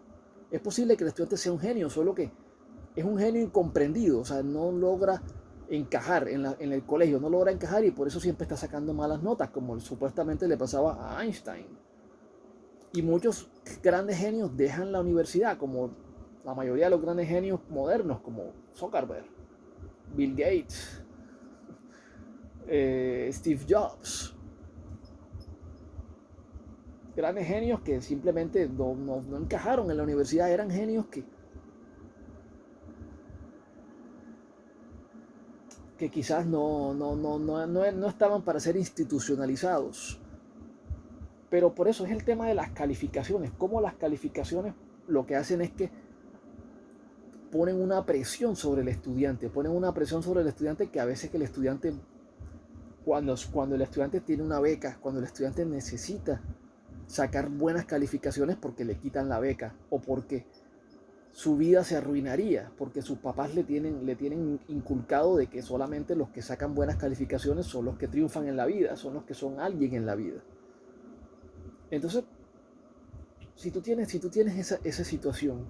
Es posible que el estudiante sea un genio, solo que es un genio incomprendido, o sea, no logra encajar en el colegio, no logra encajar y por eso siempre está sacando malas notas, como supuestamente le pasaba a Einstein. Y muchos grandes genios dejan la universidad, como la mayoría de los grandes genios modernos, como Zuckerberg, Bill Gates, Steve Jobs. Grandes genios que simplemente no encajaron en la universidad, eran genios que quizás no estaban para ser institucionalizados. Pero por eso es el tema de las calificaciones. Cómo las calificaciones lo que hacen es que ponen una presión sobre el estudiante. Que a veces que el estudiante, cuando el estudiante tiene una beca, cuando el estudiante necesita sacar buenas calificaciones porque le quitan la beca o porque su vida se arruinaría porque sus papás le tienen inculcado de que solamente los que sacan buenas calificaciones son los que triunfan en la vida, son los que son alguien en la vida. Entonces, si tú tienes esa situación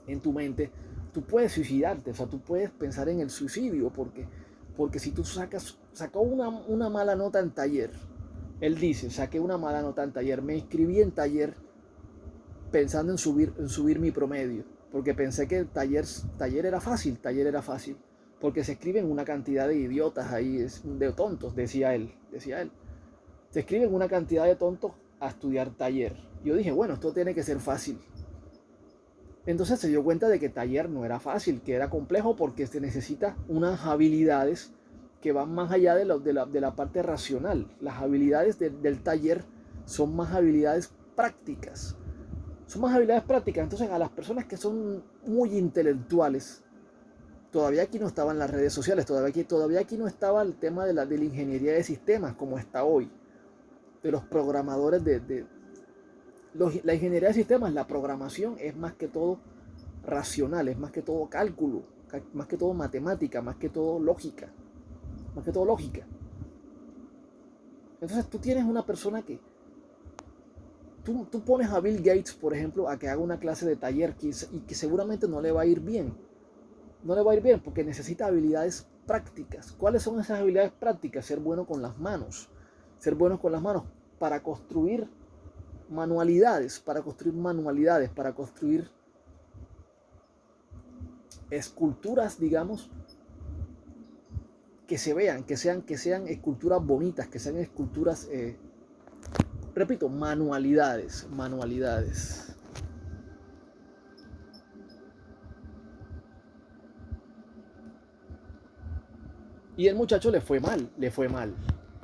en tu mente, tú puedes suicidarte, o sea, tú puedes pensar en el suicidio, porque si tú sacó una mala nota en taller, él dice, saqué una mala nota en taller, me inscribí en taller pensando en subir mi promedio, porque pensé que taller era fácil, porque se escriben una cantidad de idiotas ahí, de tontos, decía él. Se escriben una cantidad de tontos a estudiar taller. Yo dije, bueno, esto tiene que ser fácil. Entonces se dio cuenta de que taller no era fácil, que era complejo porque se necesita unas habilidades que van más allá de la parte racional. Las habilidades del taller son más habilidades prácticas. Entonces a las personas que son muy intelectuales, todavía aquí no estaban las redes sociales, todavía aquí no estaba el tema de la ingeniería de sistemas como está hoy, de los programadores la ingeniería de sistemas, la programación es más que todo racional, es más que todo cálculo, más que todo matemática, más que todo lógica. Entonces tú tienes una persona que tú pones a Bill Gates, por ejemplo, a que haga una clase de taller y que seguramente no le va a ir bien. No le va a ir bien porque necesita habilidades prácticas. ¿Cuáles son esas habilidades prácticas? Ser bueno con las manos. Para construir manualidades, para construir esculturas, digamos, que se vean, que sean esculturas bonitas, que sean esculturas, repito, manualidades. Y el muchacho le fue mal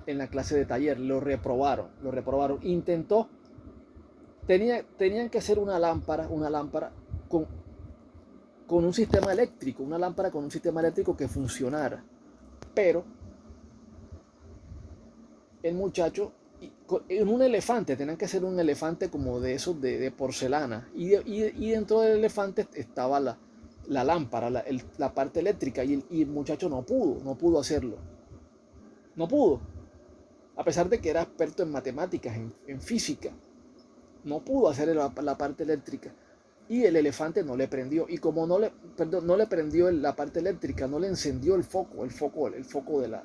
en la clase de taller, lo reprobaron. Tenían que hacer una lámpara con un sistema eléctrico, que funcionara. Pero el muchacho, en un elefante, tenían que hacer un elefante como de esos de porcelana. Y dentro del elefante estaba la lámpara, la parte eléctrica. Y el muchacho no pudo hacerlo. No pudo. A pesar de que era experto en matemáticas, en física. No pudo hacer la parte eléctrica. Y el elefante no le prendió. Y como no le prendió la parte eléctrica, no le encendió el foco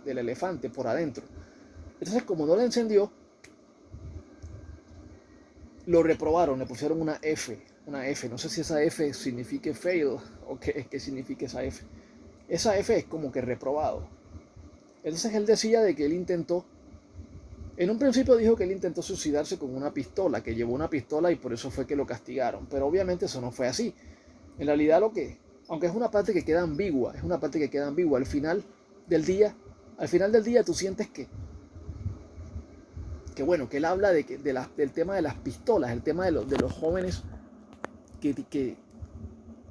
del elefante por adentro. Entonces, como no le encendió, lo reprobaron, le pusieron una F. No sé si esa F significa fail o qué significa esa F. Esa F es como que reprobado. Entonces él decía de que él intentó, en un principio dijo que él intentó suicidarse con una pistola, que llevó una pistola y por eso fue que lo castigaron. Pero obviamente eso no fue así. En realidad aunque es una parte que queda ambigua, al final del día tú sientes que bueno, que él habla del tema de las pistolas, el tema de los jóvenes, que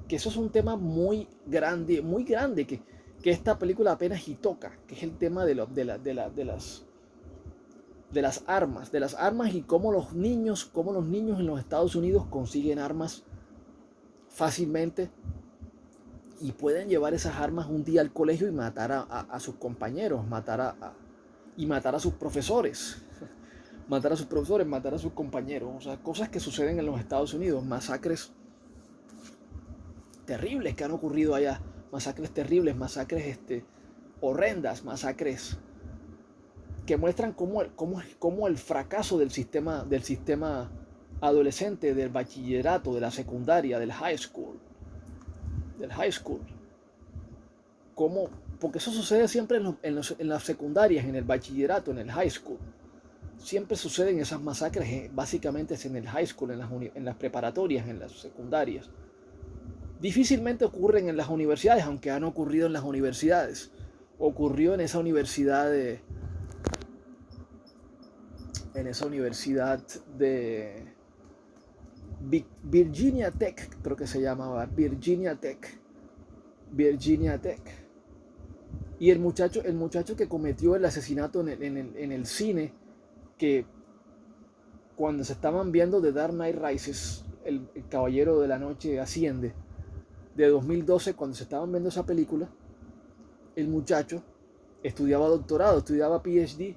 eso es un tema muy grande, que esta película apenas y toca, que es el tema de las armas y cómo los niños en los Estados Unidos consiguen armas fácilmente y pueden llevar esas armas un día al colegio y matar a sus compañeros, y matar a sus profesores. Matar a sus compañeros, o sea, cosas que suceden en los Estados Unidos, masacres terribles que han ocurrido allá, masacres horrendas, masacres que muestran cómo el fracaso del sistema adolescente, del bachillerato, de la secundaria, del high school, porque eso sucede siempre en las secundarias, en el bachillerato, en el high school. Siempre suceden esas masacres, básicamente es en el high school, en las preparatorias, en las secundarias. Difícilmente ocurren en las universidades, aunque han ocurrido en las universidades. Ocurrió en esa universidad de Virginia Tech, creo que se llamaba, Virginia Tech. Y el muchacho que cometió el asesinato en el cine, que cuando se estaban viendo The Dark Knight Rises, el Caballero de la Noche Asciende, de 2012, cuando se estaban viendo esa película, el muchacho estudiaba doctorado, estudiaba PhD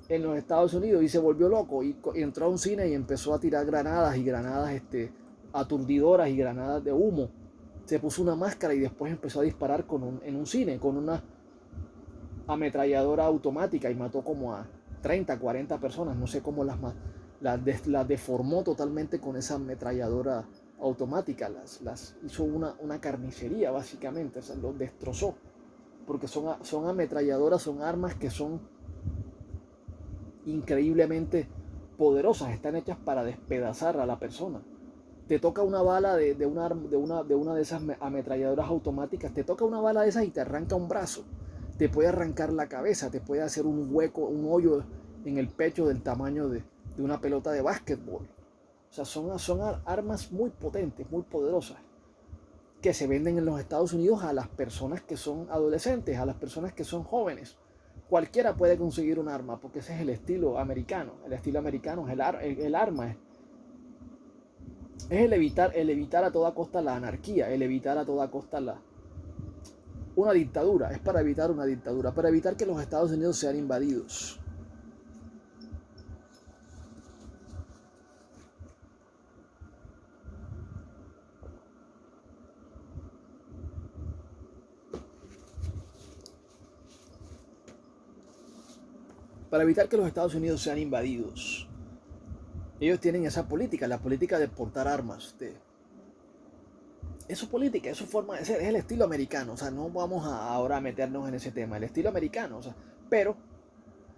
en los Estados Unidos y se volvió loco y entró a un cine y empezó a tirar granadas y granadas aturdidoras y granadas de humo. Se puso una máscara y después empezó a disparar en un cine con una ametralladora automática y mató como a 30, 40 personas, no sé cómo las deformó totalmente con esa ametralladora automática, las hizo una carnicería básicamente, o sea, los destrozó, porque son ametralladoras, son armas que son increíblemente poderosas, están hechas para despedazar a la persona. Te toca una bala de una de esas ametralladoras automáticas, te toca una bala de esas y te arranca un brazo, te puede arrancar la cabeza, te puede hacer un hueco, un hoyo en el pecho del tamaño de una pelota de básquetbol. O sea, son armas muy potentes, muy poderosas, que se venden en los Estados Unidos a las personas que son adolescentes, a las personas que son jóvenes. Cualquiera puede conseguir un arma, porque ese es el estilo americano. El estilo americano es el arma, es el evitar a toda costa la anarquía, el evitar a toda costa una dictadura. Es para evitar una dictadura, para evitar que los Estados Unidos sean invadidos. Para evitar que los Estados Unidos sean invadidos. Ellos tienen esa política, la política de portar armas. Es su política, es su forma, es el estilo americano. O sea, no vamos ahora a meternos en ese tema, el estilo americano. O sea, pero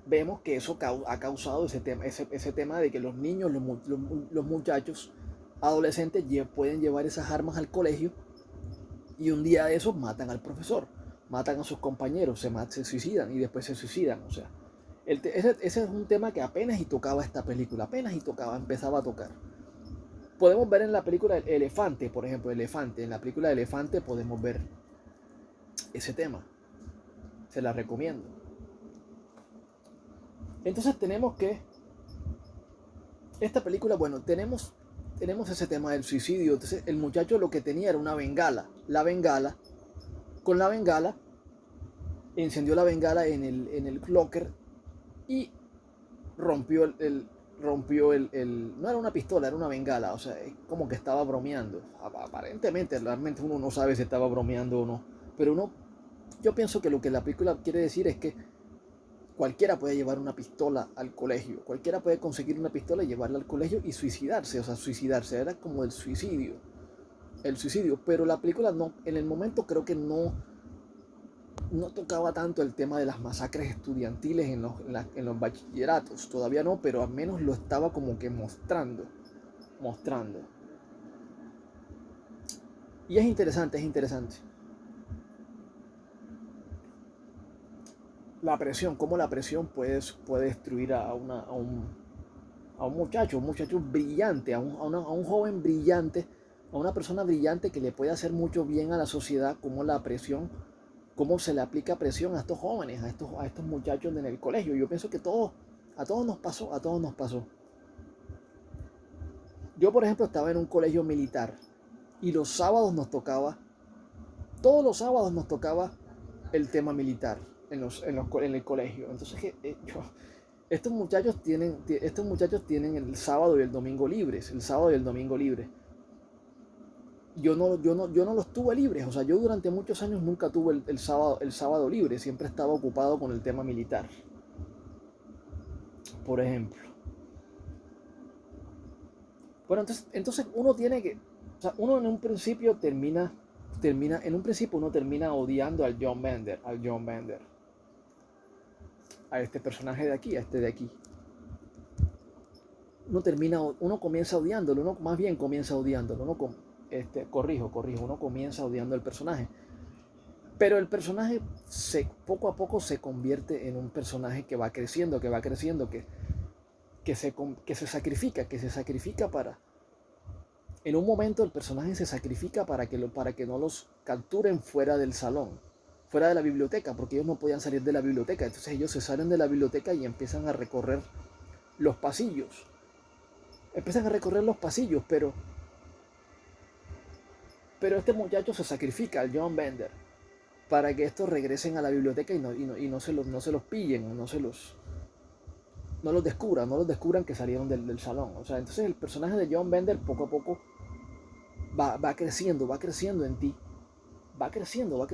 vemos que eso ha causado ese tema de que los niños, los muchachos, adolescentes pueden llevar esas armas al colegio y un día de esos matan al profesor, matan a sus compañeros, se suicidan y después se suicidan. O sea, ese es un tema que apenas y tocaba esta película, empezaba a tocar. Podemos ver en la película Elefante, por ejemplo, en la película Elefante podemos ver ese tema. Se la recomiendo. Entonces tenemos que esta película, bueno, tenemos ese tema del suicidio. Entonces el muchacho lo que tenía era una bengala. Con la bengala, encendió la bengala en el locker y rompió no era una pistola, era una bengala. O sea, es como que estaba bromeando. Aparentemente, realmente uno no sabe si estaba bromeando o no. Pero yo pienso que lo que la película quiere decir es que cualquiera puede llevar una pistola al colegio, cualquiera puede conseguir una pistola y llevarla al colegio y suicidarse. O sea, suicidarse era como el suicidio, pero la película no, en el momento creo que no tocaba tanto el tema de las masacres estudiantiles en los bachilleratos, todavía no, pero al menos lo estaba como que mostrando. Y es interesante. La presión, cómo la presión puede destruir a un muchacho brillante, a un joven brillante, a una persona brillante que le puede hacer mucho bien a la sociedad, como la presión, cómo se le aplica presión a estos jóvenes, a estos muchachos en el colegio. Yo pienso que a todos nos pasó. Yo, por ejemplo, estaba en un colegio militar y todos los sábados nos tocaba el tema militar en el colegio. Entonces, estos muchachos tienen el sábado y el domingo libres. Yo no los tuve libres. O sea, yo durante muchos años nunca tuve el sábado libre. Siempre estaba ocupado con el tema militar, por ejemplo. Bueno, entonces uno tiene que, o sea, uno en un principio termina odiando al John Bender, a este personaje de aquí, a este de aquí. Uno comienza odiándolo, uno comienza odiando al personaje. Pero el personaje poco a poco se convierte en un personaje que va creciendo, que se sacrifica para... En un momento el personaje se sacrifica para que no los capturen fuera del salón, fuera de la biblioteca, porque ellos no podían salir de la biblioteca. Entonces ellos se salen de la biblioteca y empiezan a recorrer los pasillos. Pero Pero este muchacho se sacrifica al John Bender para que estos regresen a la biblioteca y no se los pillen, no los descubran que salieron del salón. O sea, entonces el personaje de John Bender poco a poco va creciendo en ti. Va creciendo,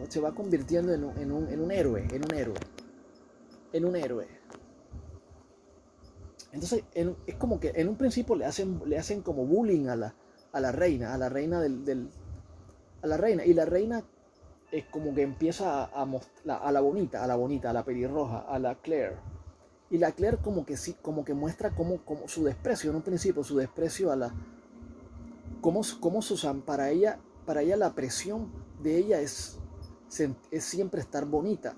se va convirtiendo en un héroe, en un héroe. Entonces, es como que en un principio le hacen como bullying a la reina, a la reina, y la reina es como que empieza a mostrar a la pelirroja, a la Claire. Y la Claire como que sí, como que muestra como su desprecio en un principio, su desprecio a la, como Susan, para ella la presión de ella es siempre estar bonita,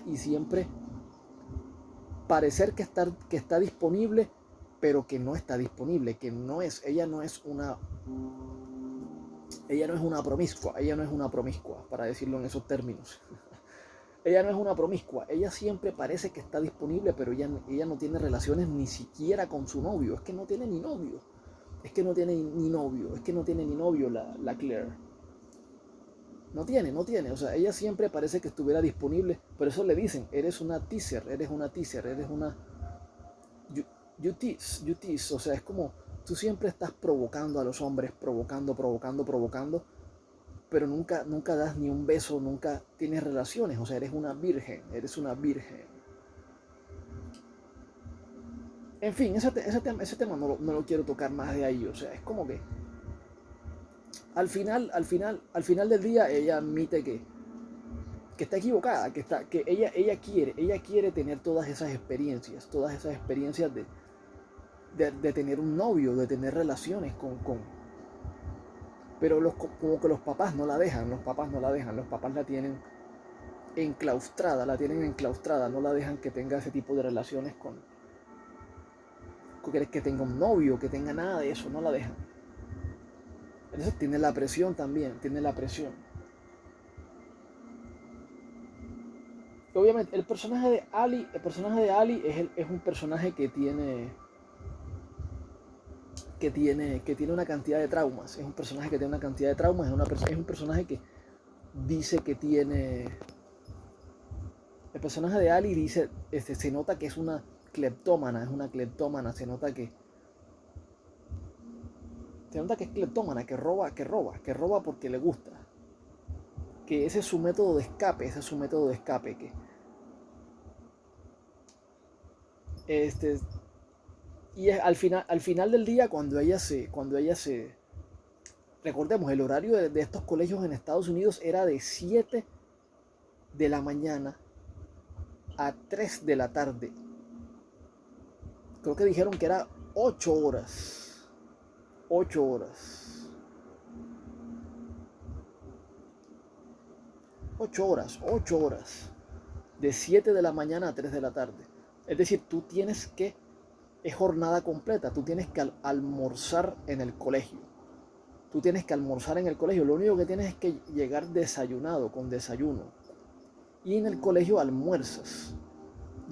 y siempre parecer que está disponible, pero que no está disponible, ella no es una promiscua, para decirlo en esos términos. Ella no es una promiscua, ella siempre parece que está disponible, pero ella no tiene relaciones ni siquiera con su novio, es que no tiene ni novio. Es que no tiene ni novio la Claire. No tiene, o sea, ella siempre parece que estuviera disponible, por eso le dicen, eres una teaser, eres una, you tease, o sea, es como, tú siempre estás provocando a los hombres, provocando, pero nunca das ni un beso, nunca tienes relaciones, o sea, eres una virgen. En fin, ese tema no lo quiero tocar más de ahí, o sea, es como que al final del día ella admite que está equivocada, que ella quiere tener todas esas experiencias de tener un novio, de tener relaciones pero como que los papás no la dejan, los papás la tienen enclaustrada, no la dejan que tenga ese tipo de relaciones que tenga un novio, que tenga nada de eso, no la dejan. Entonces tiene la presión también, Obviamente el personaje de Ali es un personaje que tiene una cantidad de traumas. Es un personaje que tiene una cantidad de traumas. Es un personaje que dice que tiene. El personaje de Ali dice, se nota que es una cleptómana, se nota que es cleptómana, que roba porque le gusta. Que ese es su método de escape, que y al final del día cuando ella se recordemos, el horario de estos colegios en Estados Unidos era de 7 de la mañana a 3 de la tarde. Creo que dijeron que era 8 horas. 8 horas. 8 horas. De 7 de la mañana a 3 de la tarde. Es decir, es jornada completa. Tú tienes que almorzar en el colegio. Lo único que tienes es que llegar desayunado, con desayuno. Y en el colegio almuerzas.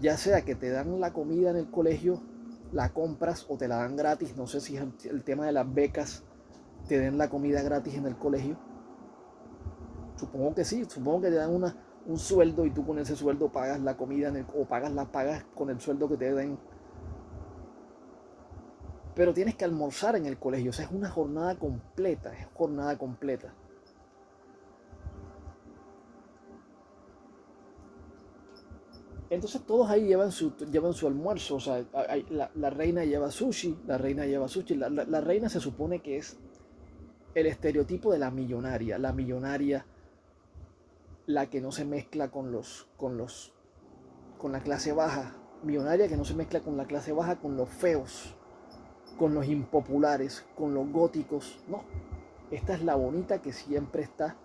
Ya sea que te dan la comida en el colegio, la compras o te la dan gratis. No sé si es el tema de las becas, te den la comida gratis en el colegio. Supongo que sí, supongo que te dan un sueldo y tú con ese sueldo pagas la comida o pagas con el sueldo que te den. Pero tienes que almorzar en el colegio, o sea, es una jornada completa, Entonces todos ahí llevan su almuerzo, o sea, la reina lleva sushi, la reina se supone que es el estereotipo de la millonaria, la que no se mezcla con la clase baja, millonaria que no se mezcla con la clase baja, con los feos, con los impopulares, con los góticos, no, esta es la bonita que siempre está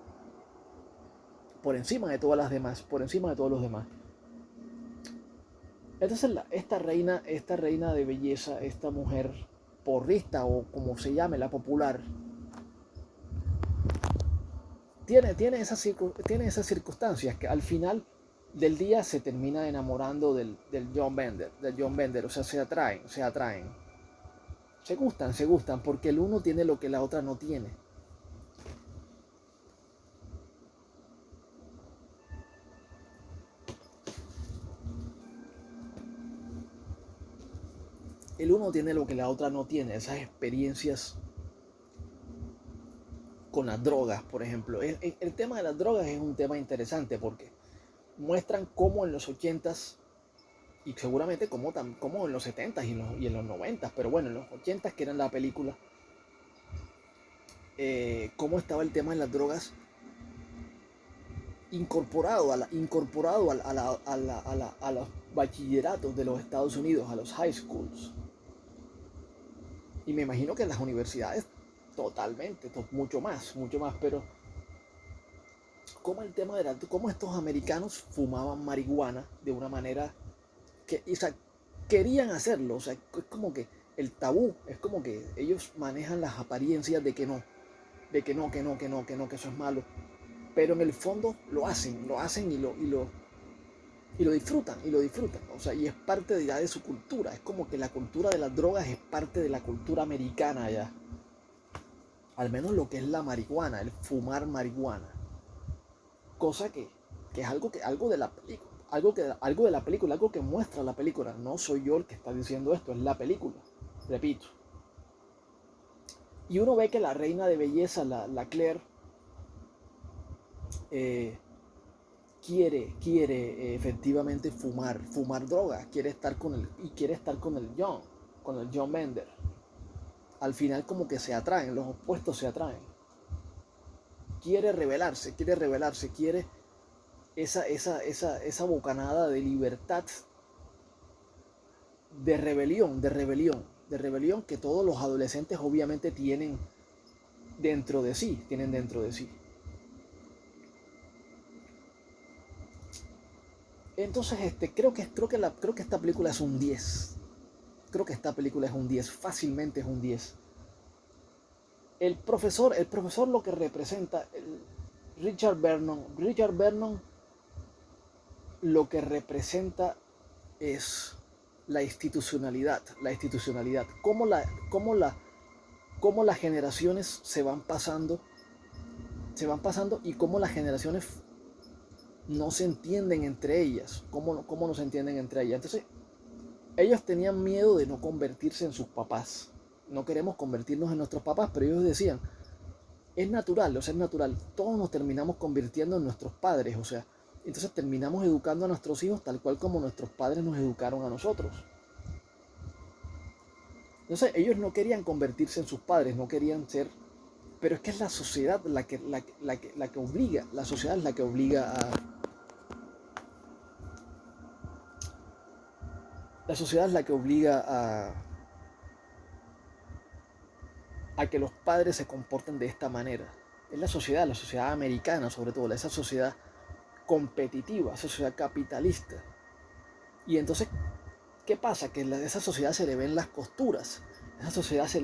por encima de todas las demás, por encima de todos los demás. Entonces esta reina de belleza, esta mujer porrista o como se llame, la popular, tiene esas circunstancias que al final del día se termina enamorando del John Bender, o sea, se atraen, se gustan, porque el uno tiene lo que la otra no tiene. el uno tiene lo que la otra no tiene, esas experiencias con las drogas, por ejemplo. El tema de las drogas es un tema interesante porque muestran cómo en los 80s y seguramente como en los 70s y en los 90s, pero bueno, en los 80s que eran la película, cómo estaba el tema de las drogas incorporado a los bachilleratos de los Estados Unidos, a los high schools. Y me imagino que en las universidades totalmente, mucho más, pero cómo estos americanos fumaban marihuana de una manera que, o sea, querían hacerlo, o sea, es como que el tabú, es como que ellos manejan las apariencias de que no, que eso es malo, pero en el fondo lo hacen y lo disfrutan, o sea, y es parte ya de su cultura, es como que la cultura de las drogas es parte de la cultura americana ya, al menos lo que es la marihuana, el fumar marihuana, cosa que es algo de la película, algo de la película, algo que muestra la película, no soy yo el que está diciendo esto, es la película, repito. Y uno ve que la reina de belleza, la Claire, eh, quiere efectivamente fumar droga, quiere estar con el John Bender. Al final como que se atraen, los opuestos se atraen. Quiere rebelarse, quiere esa bocanada de libertad, de rebelión que todos los adolescentes obviamente tienen dentro de sí. Entonces, creo que esta película es un 10. Creo que esta película es un 10, fácilmente es un 10. El profesor lo que representa, Richard Vernon lo que representa es la institucionalidad, cómo las generaciones se van pasando y cómo las generaciones no se entienden entre ellas, cómo no se entienden entre ellas. Entonces, ellos tenían miedo de no convertirse en sus papás. No queremos convertirnos en nuestros papás, pero ellos decían, es natural, todos nos terminamos convirtiendo en nuestros padres, o sea, entonces terminamos educando a nuestros hijos tal cual como nuestros padres nos educaron a nosotros. Entonces ellos no querían convertirse en sus padres, no querían ser, pero es que es la sociedad la que obliga, la sociedad es la que obliga a, la sociedad es la que obliga a que los padres se comporten de esta manera. Es la sociedad americana sobre todo, esa sociedad competitiva, esa sociedad capitalista. Y entonces, ¿qué pasa? Que a esa sociedad se le ven las costuras. Esa sociedad, esa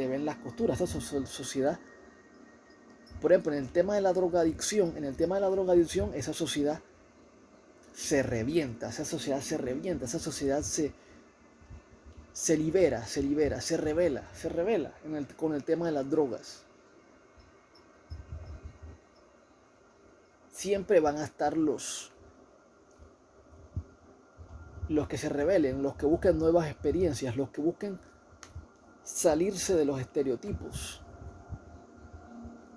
sociedad, por ejemplo, en el tema de la drogadicción, esa sociedad se revienta, esa sociedad se libera, se revela con el tema de las drogas. Siempre van a estar los que se rebelen, los que buscan nuevas experiencias, los que buscan salirse de los estereotipos,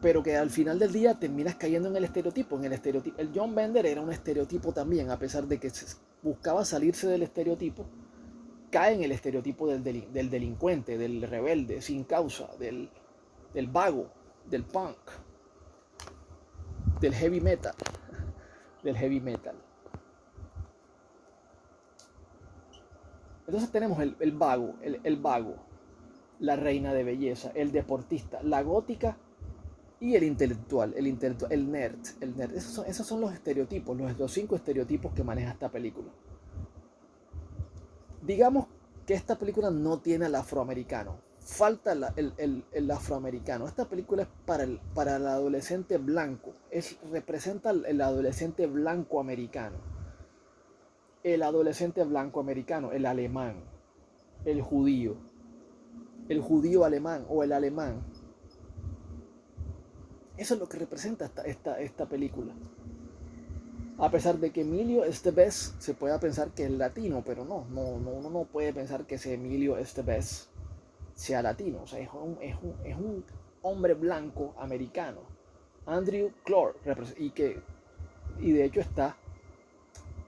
pero que al final del día terminas cayendo en el estereotipo. El John Bender era un estereotipo también, a pesar de que buscaba salirse del estereotipo, cae en el estereotipo del delincuente, del rebelde, sin causa, del vago, del punk, del heavy metal, del heavy metal. Entonces tenemos el vago, la reina de belleza, el deportista, la gótica y el intelectual, el nerd. Esos son los estereotipos, los 5 estereotipos que maneja esta película. Digamos que esta película no tiene al afroamericano, falta el afroamericano. Esta película es para el adolescente blanco, representa el adolescente blanco americano. El adolescente blanco americano, el alemán, el judío alemán o el alemán. Eso es lo que representa esta película. A pesar de que Emilio Estevez se pueda pensar que es latino, pero uno no puede pensar que ese Emilio Estevez sea latino. O sea, es un hombre blanco americano. Andrew Clark, y de hecho está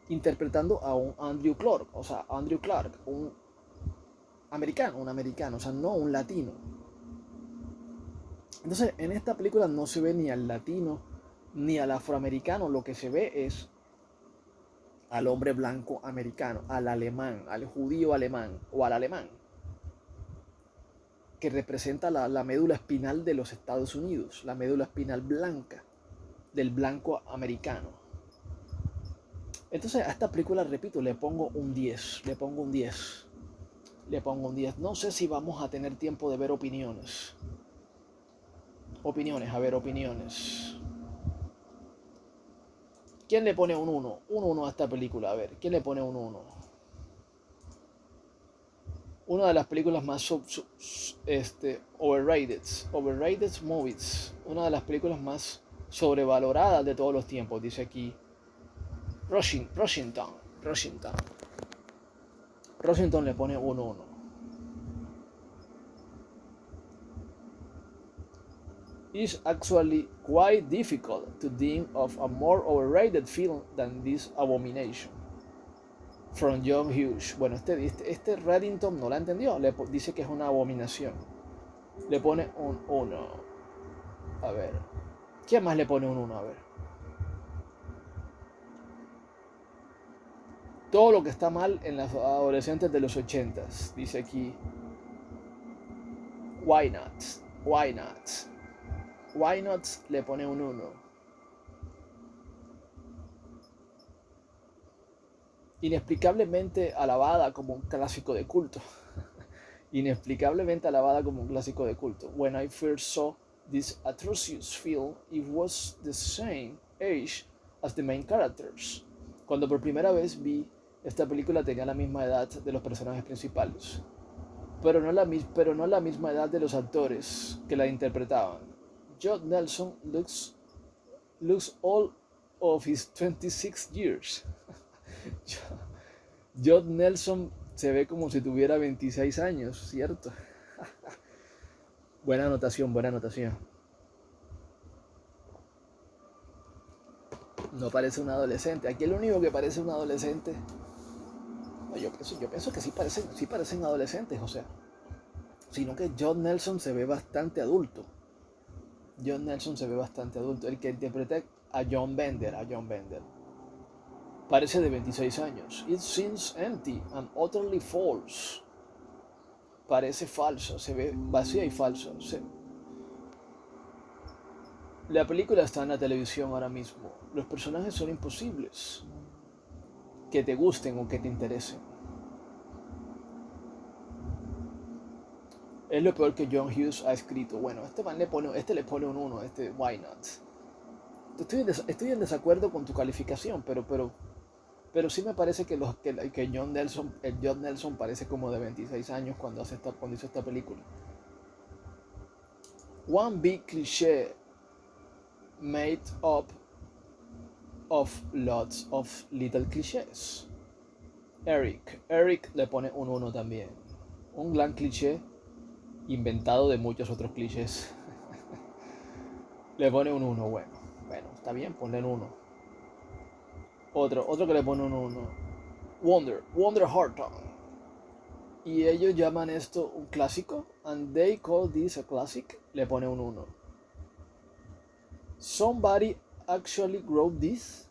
interpretando a un Andrew Clark, un americano, o sea, no un latino. Entonces, en esta película no se ve ni al latino ni al afroamericano, lo que se ve es al hombre blanco americano, al alemán, al judío alemán o al alemán, que representa la médula espinal de los Estados Unidos, la médula espinal blanca del blanco americano. Entonces a esta película, repito, le pongo un 10, le pongo un 10. No sé si vamos a tener tiempo de ver opiniones. Opiniones. ¿Quién le pone un 1? Un 1 a esta película, a ver, ¿quién le pone un 1? Una de las películas más overrated movies, una de las películas más sobrevaloradas de todos los tiempos, dice aquí Rushington. Rushington le pone un 1. It's actually quite difficult to think of a more overrated film than this abomination. From John Hughes. Bueno, este Reddington no la entendió. Dice que es una abominación. Le pone un 1. A ver. ¿Quién más le pone un 1? A ver. Todo lo que está mal en las adolescentes de los 80s. Dice aquí. Why not le pone un 1. Inexplicablemente alabada como un clásico de culto. When I first saw this atrocious film, it was the same age as the main characters. Cuando por primera vez vi esta película tenía la misma edad de los personajes principales, pero no la misma edad de los actores que la interpretaban. Judd Nelson looks all of his 26 years. Judd Nelson se ve como si tuviera 26 años, ¿cierto? Buena anotación. No parece un adolescente. Aquí el único que parece un adolescente. No, yo pienso que sí parecen adolescentes, o sea. Sino que Judd Nelson se ve bastante adulto. El que interpreta a John Bender. Parece de 26 años. It seems empty and utterly false. Parece falso, se ve vacía y falso. La película está en la televisión ahora mismo. Los personajes son imposibles que te gusten o que te interesen. Es lo peor que John Hughes ha escrito. Bueno, le pone un 1, Why Not. Estoy en desacuerdo con tu calificación, pero sí me parece que John Nelson parece como de 26 años cuando hizo esta película. One big cliché made up of lots of little clichés. Eric le pone un 1 también. Un gran cliché inventado de muchos otros clichés. Le pone un 1, bueno, está bien, ponle un 1. Otro que le pone un 1. Wonder Hearton. Y ellos llaman esto un clásico. And they call this a classic. Le pone un 1. Somebody actually wrote this.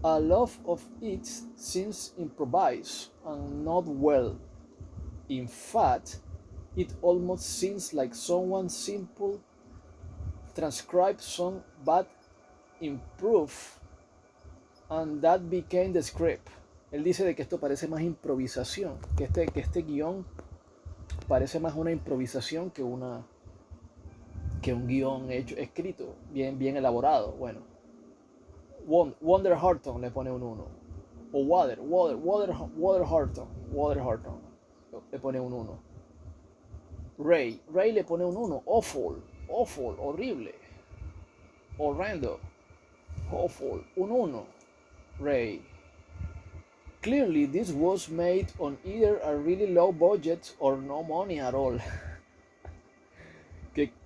A lot of it seems improvised and not well. In fact, it almost seems like someone simple transcribed some bad improve and that became the script. Él dice de que esto parece más improvisación, que este guión parece más una improvisación que un guión escrito, bien elaborado. Bueno, Wonder Hearton le pone un 1. O Water Hearton le pone un 1. Ray le pone un 1. Awful, horrible, horrendo, awful, un 1. Ray. Clearly, this was made on either a really low budget or no money at all.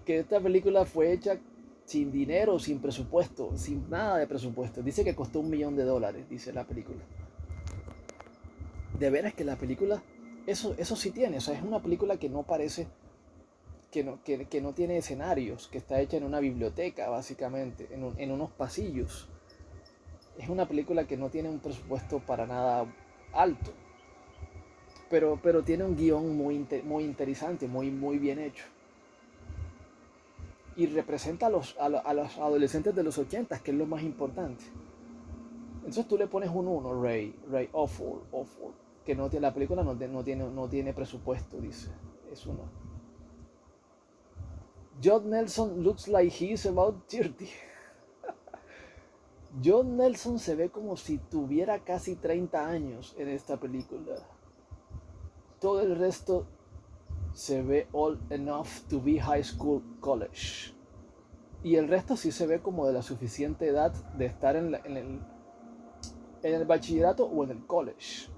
que esta película fue hecha sin dinero, sin presupuesto, sin nada de presupuesto. Dice que costó $1 millón, dice la película. De veras que la película, eso sí tiene, o sea, es una película que no parece, que no tiene escenarios, que está hecha en una biblioteca, básicamente, en unos pasillos. Es una película que no tiene un presupuesto para nada alto, pero tiene un guión muy interesante, muy bien hecho. Y representa a los adolescentes de los 80, que es lo más importante. Entonces tú le pones un 1, Ray, awful, que la película no tiene presupuesto, dice. Es uno. John Nelson looks like he's about 30. John Nelson se ve como si tuviera casi 30 años en esta película. Todo el resto se ve old enough to be high school college. Y el resto sí se ve como de la suficiente edad de estar en el bachillerato o en el college.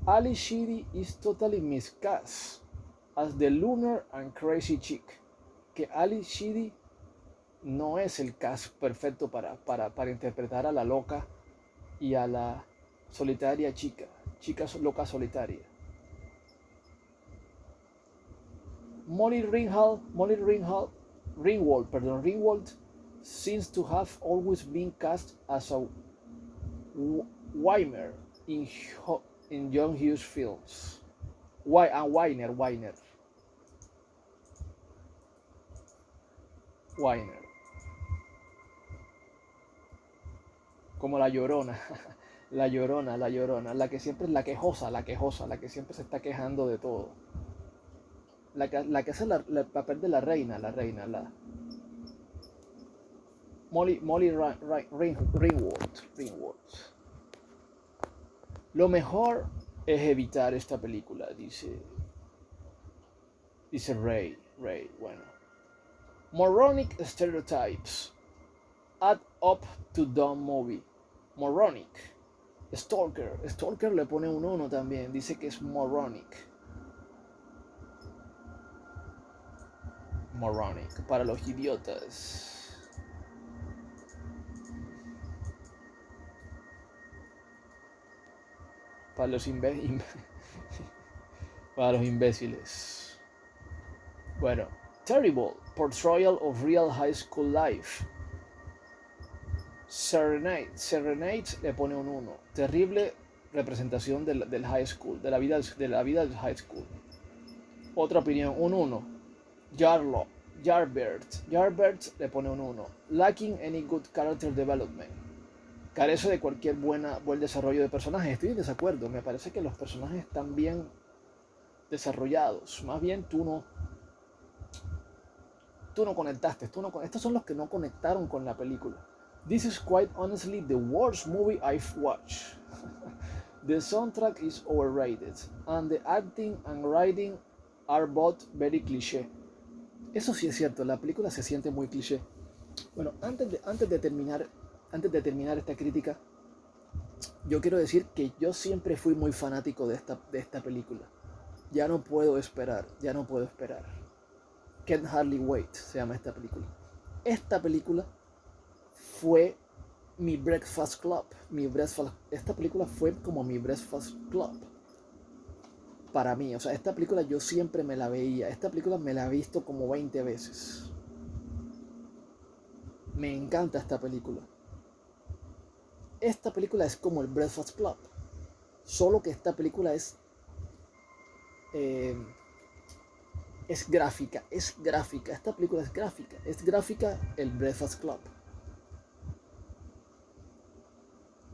Ali Sheedy is totally miscast as the lunar and crazy chick. Que Ali Sheedy no es el cast perfecto para interpretar a la loca y a la solitaria chica loca solitaria. Molly Ringwald seems to have always been cast as a Weimer in John Hughes films. Weiner. Como la Llorona. La Llorona, la que siempre es la quejosa, la que siempre se está quejando de todo. La que hace el papel de la reina. Molly Ringwald. Lo mejor es evitar esta película, dice Ray, bueno. Moronic stereotypes add up to dumb movie. Moronic. Stalker le pone un 1 también, dice que es moronic, para los idiotas. Para los imbéciles. Bueno, terrible portrayal of real high school life. Serenade le pone un 1. Terrible representación del high school, de la vida del high school. Otra opinión, un 1. Yarbert le pone un 1. Lacking any good character development. Carece de cualquier buen desarrollo de personajes. Estoy en desacuerdo. Me parece que los personajes están bien desarrollados. Más bien tú no conectaste. Estos son los que no conectaron con la película. This is quite honestly the worst movie I've watched. The soundtrack is overrated, and the acting and writing are both very cliché. Eso sí es cierto, la película se siente muy cliché. Bueno, antes de terminar esta crítica, yo quiero decir que yo siempre fui muy fanático de esta película. Ya no puedo esperar. Can't Hardly Wait se llama esta película. Esta película fue mi Breakfast Club. Esta película fue como mi Breakfast Club para mí. O sea, esta película yo siempre me la veía. Esta película me la he visto como 20 veces. Me encanta esta película. Esta película es como el Breakfast Club, solo que esta película es gráfica. Esta película es gráfica el Breakfast Club.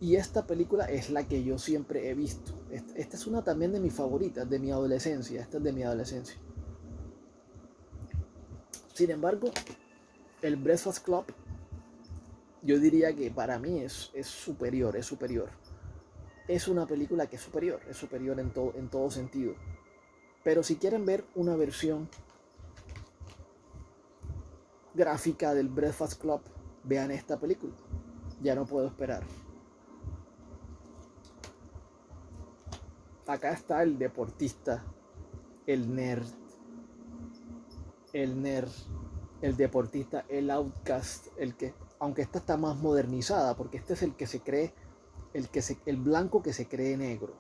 Y esta película es la que yo siempre he visto. Esta es una también de mis favoritas, de mi adolescencia. Esta es de mi adolescencia. Sin embargo, el Breakfast Club, yo diría que para mí es superior. Es una película que es superior en todo sentido. Pero si quieren ver una versión gráfica del Breakfast Club, vean esta película. Ya no puedo esperar. Acá está el deportista, el nerd, el deportista, el outcast, el que, aunque esta está más modernizada, porque este es el que se cree, el blanco que se cree negro.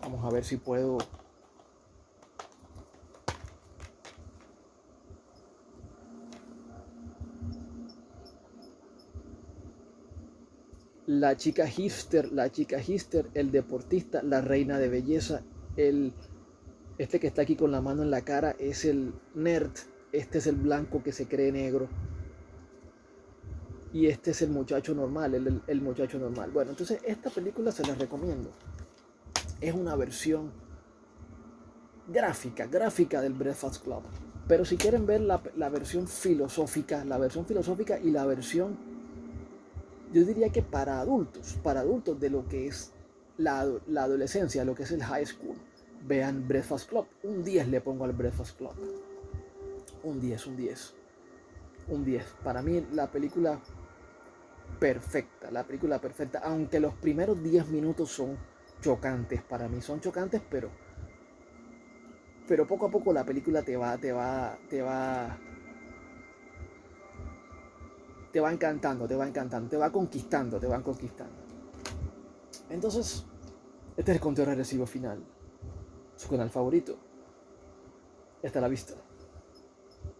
Vamos a ver si puedo. La chica hipster, el deportista, la reina de belleza, este que está aquí con la mano en la cara es el nerd, este es el blanco que se cree negro y este es el muchacho normal, el muchacho normal. Bueno, entonces esta película se la recomiendo. Es una versión gráfica del Breakfast Club. Pero si quieren ver la versión filosófica y la versión, yo diría que para adultos de lo que es la adolescencia, lo que es el high school, vean Breakfast Club. Un 10 le pongo al Breakfast Club. Un 10. Para mí la película perfecta, aunque los primeros 10 minutos son chocantes para mí, pero poco a poco la película te va encantando, te va conquistando. Entonces, este es el conteo regresivo final, su canal favorito. Hasta la vista.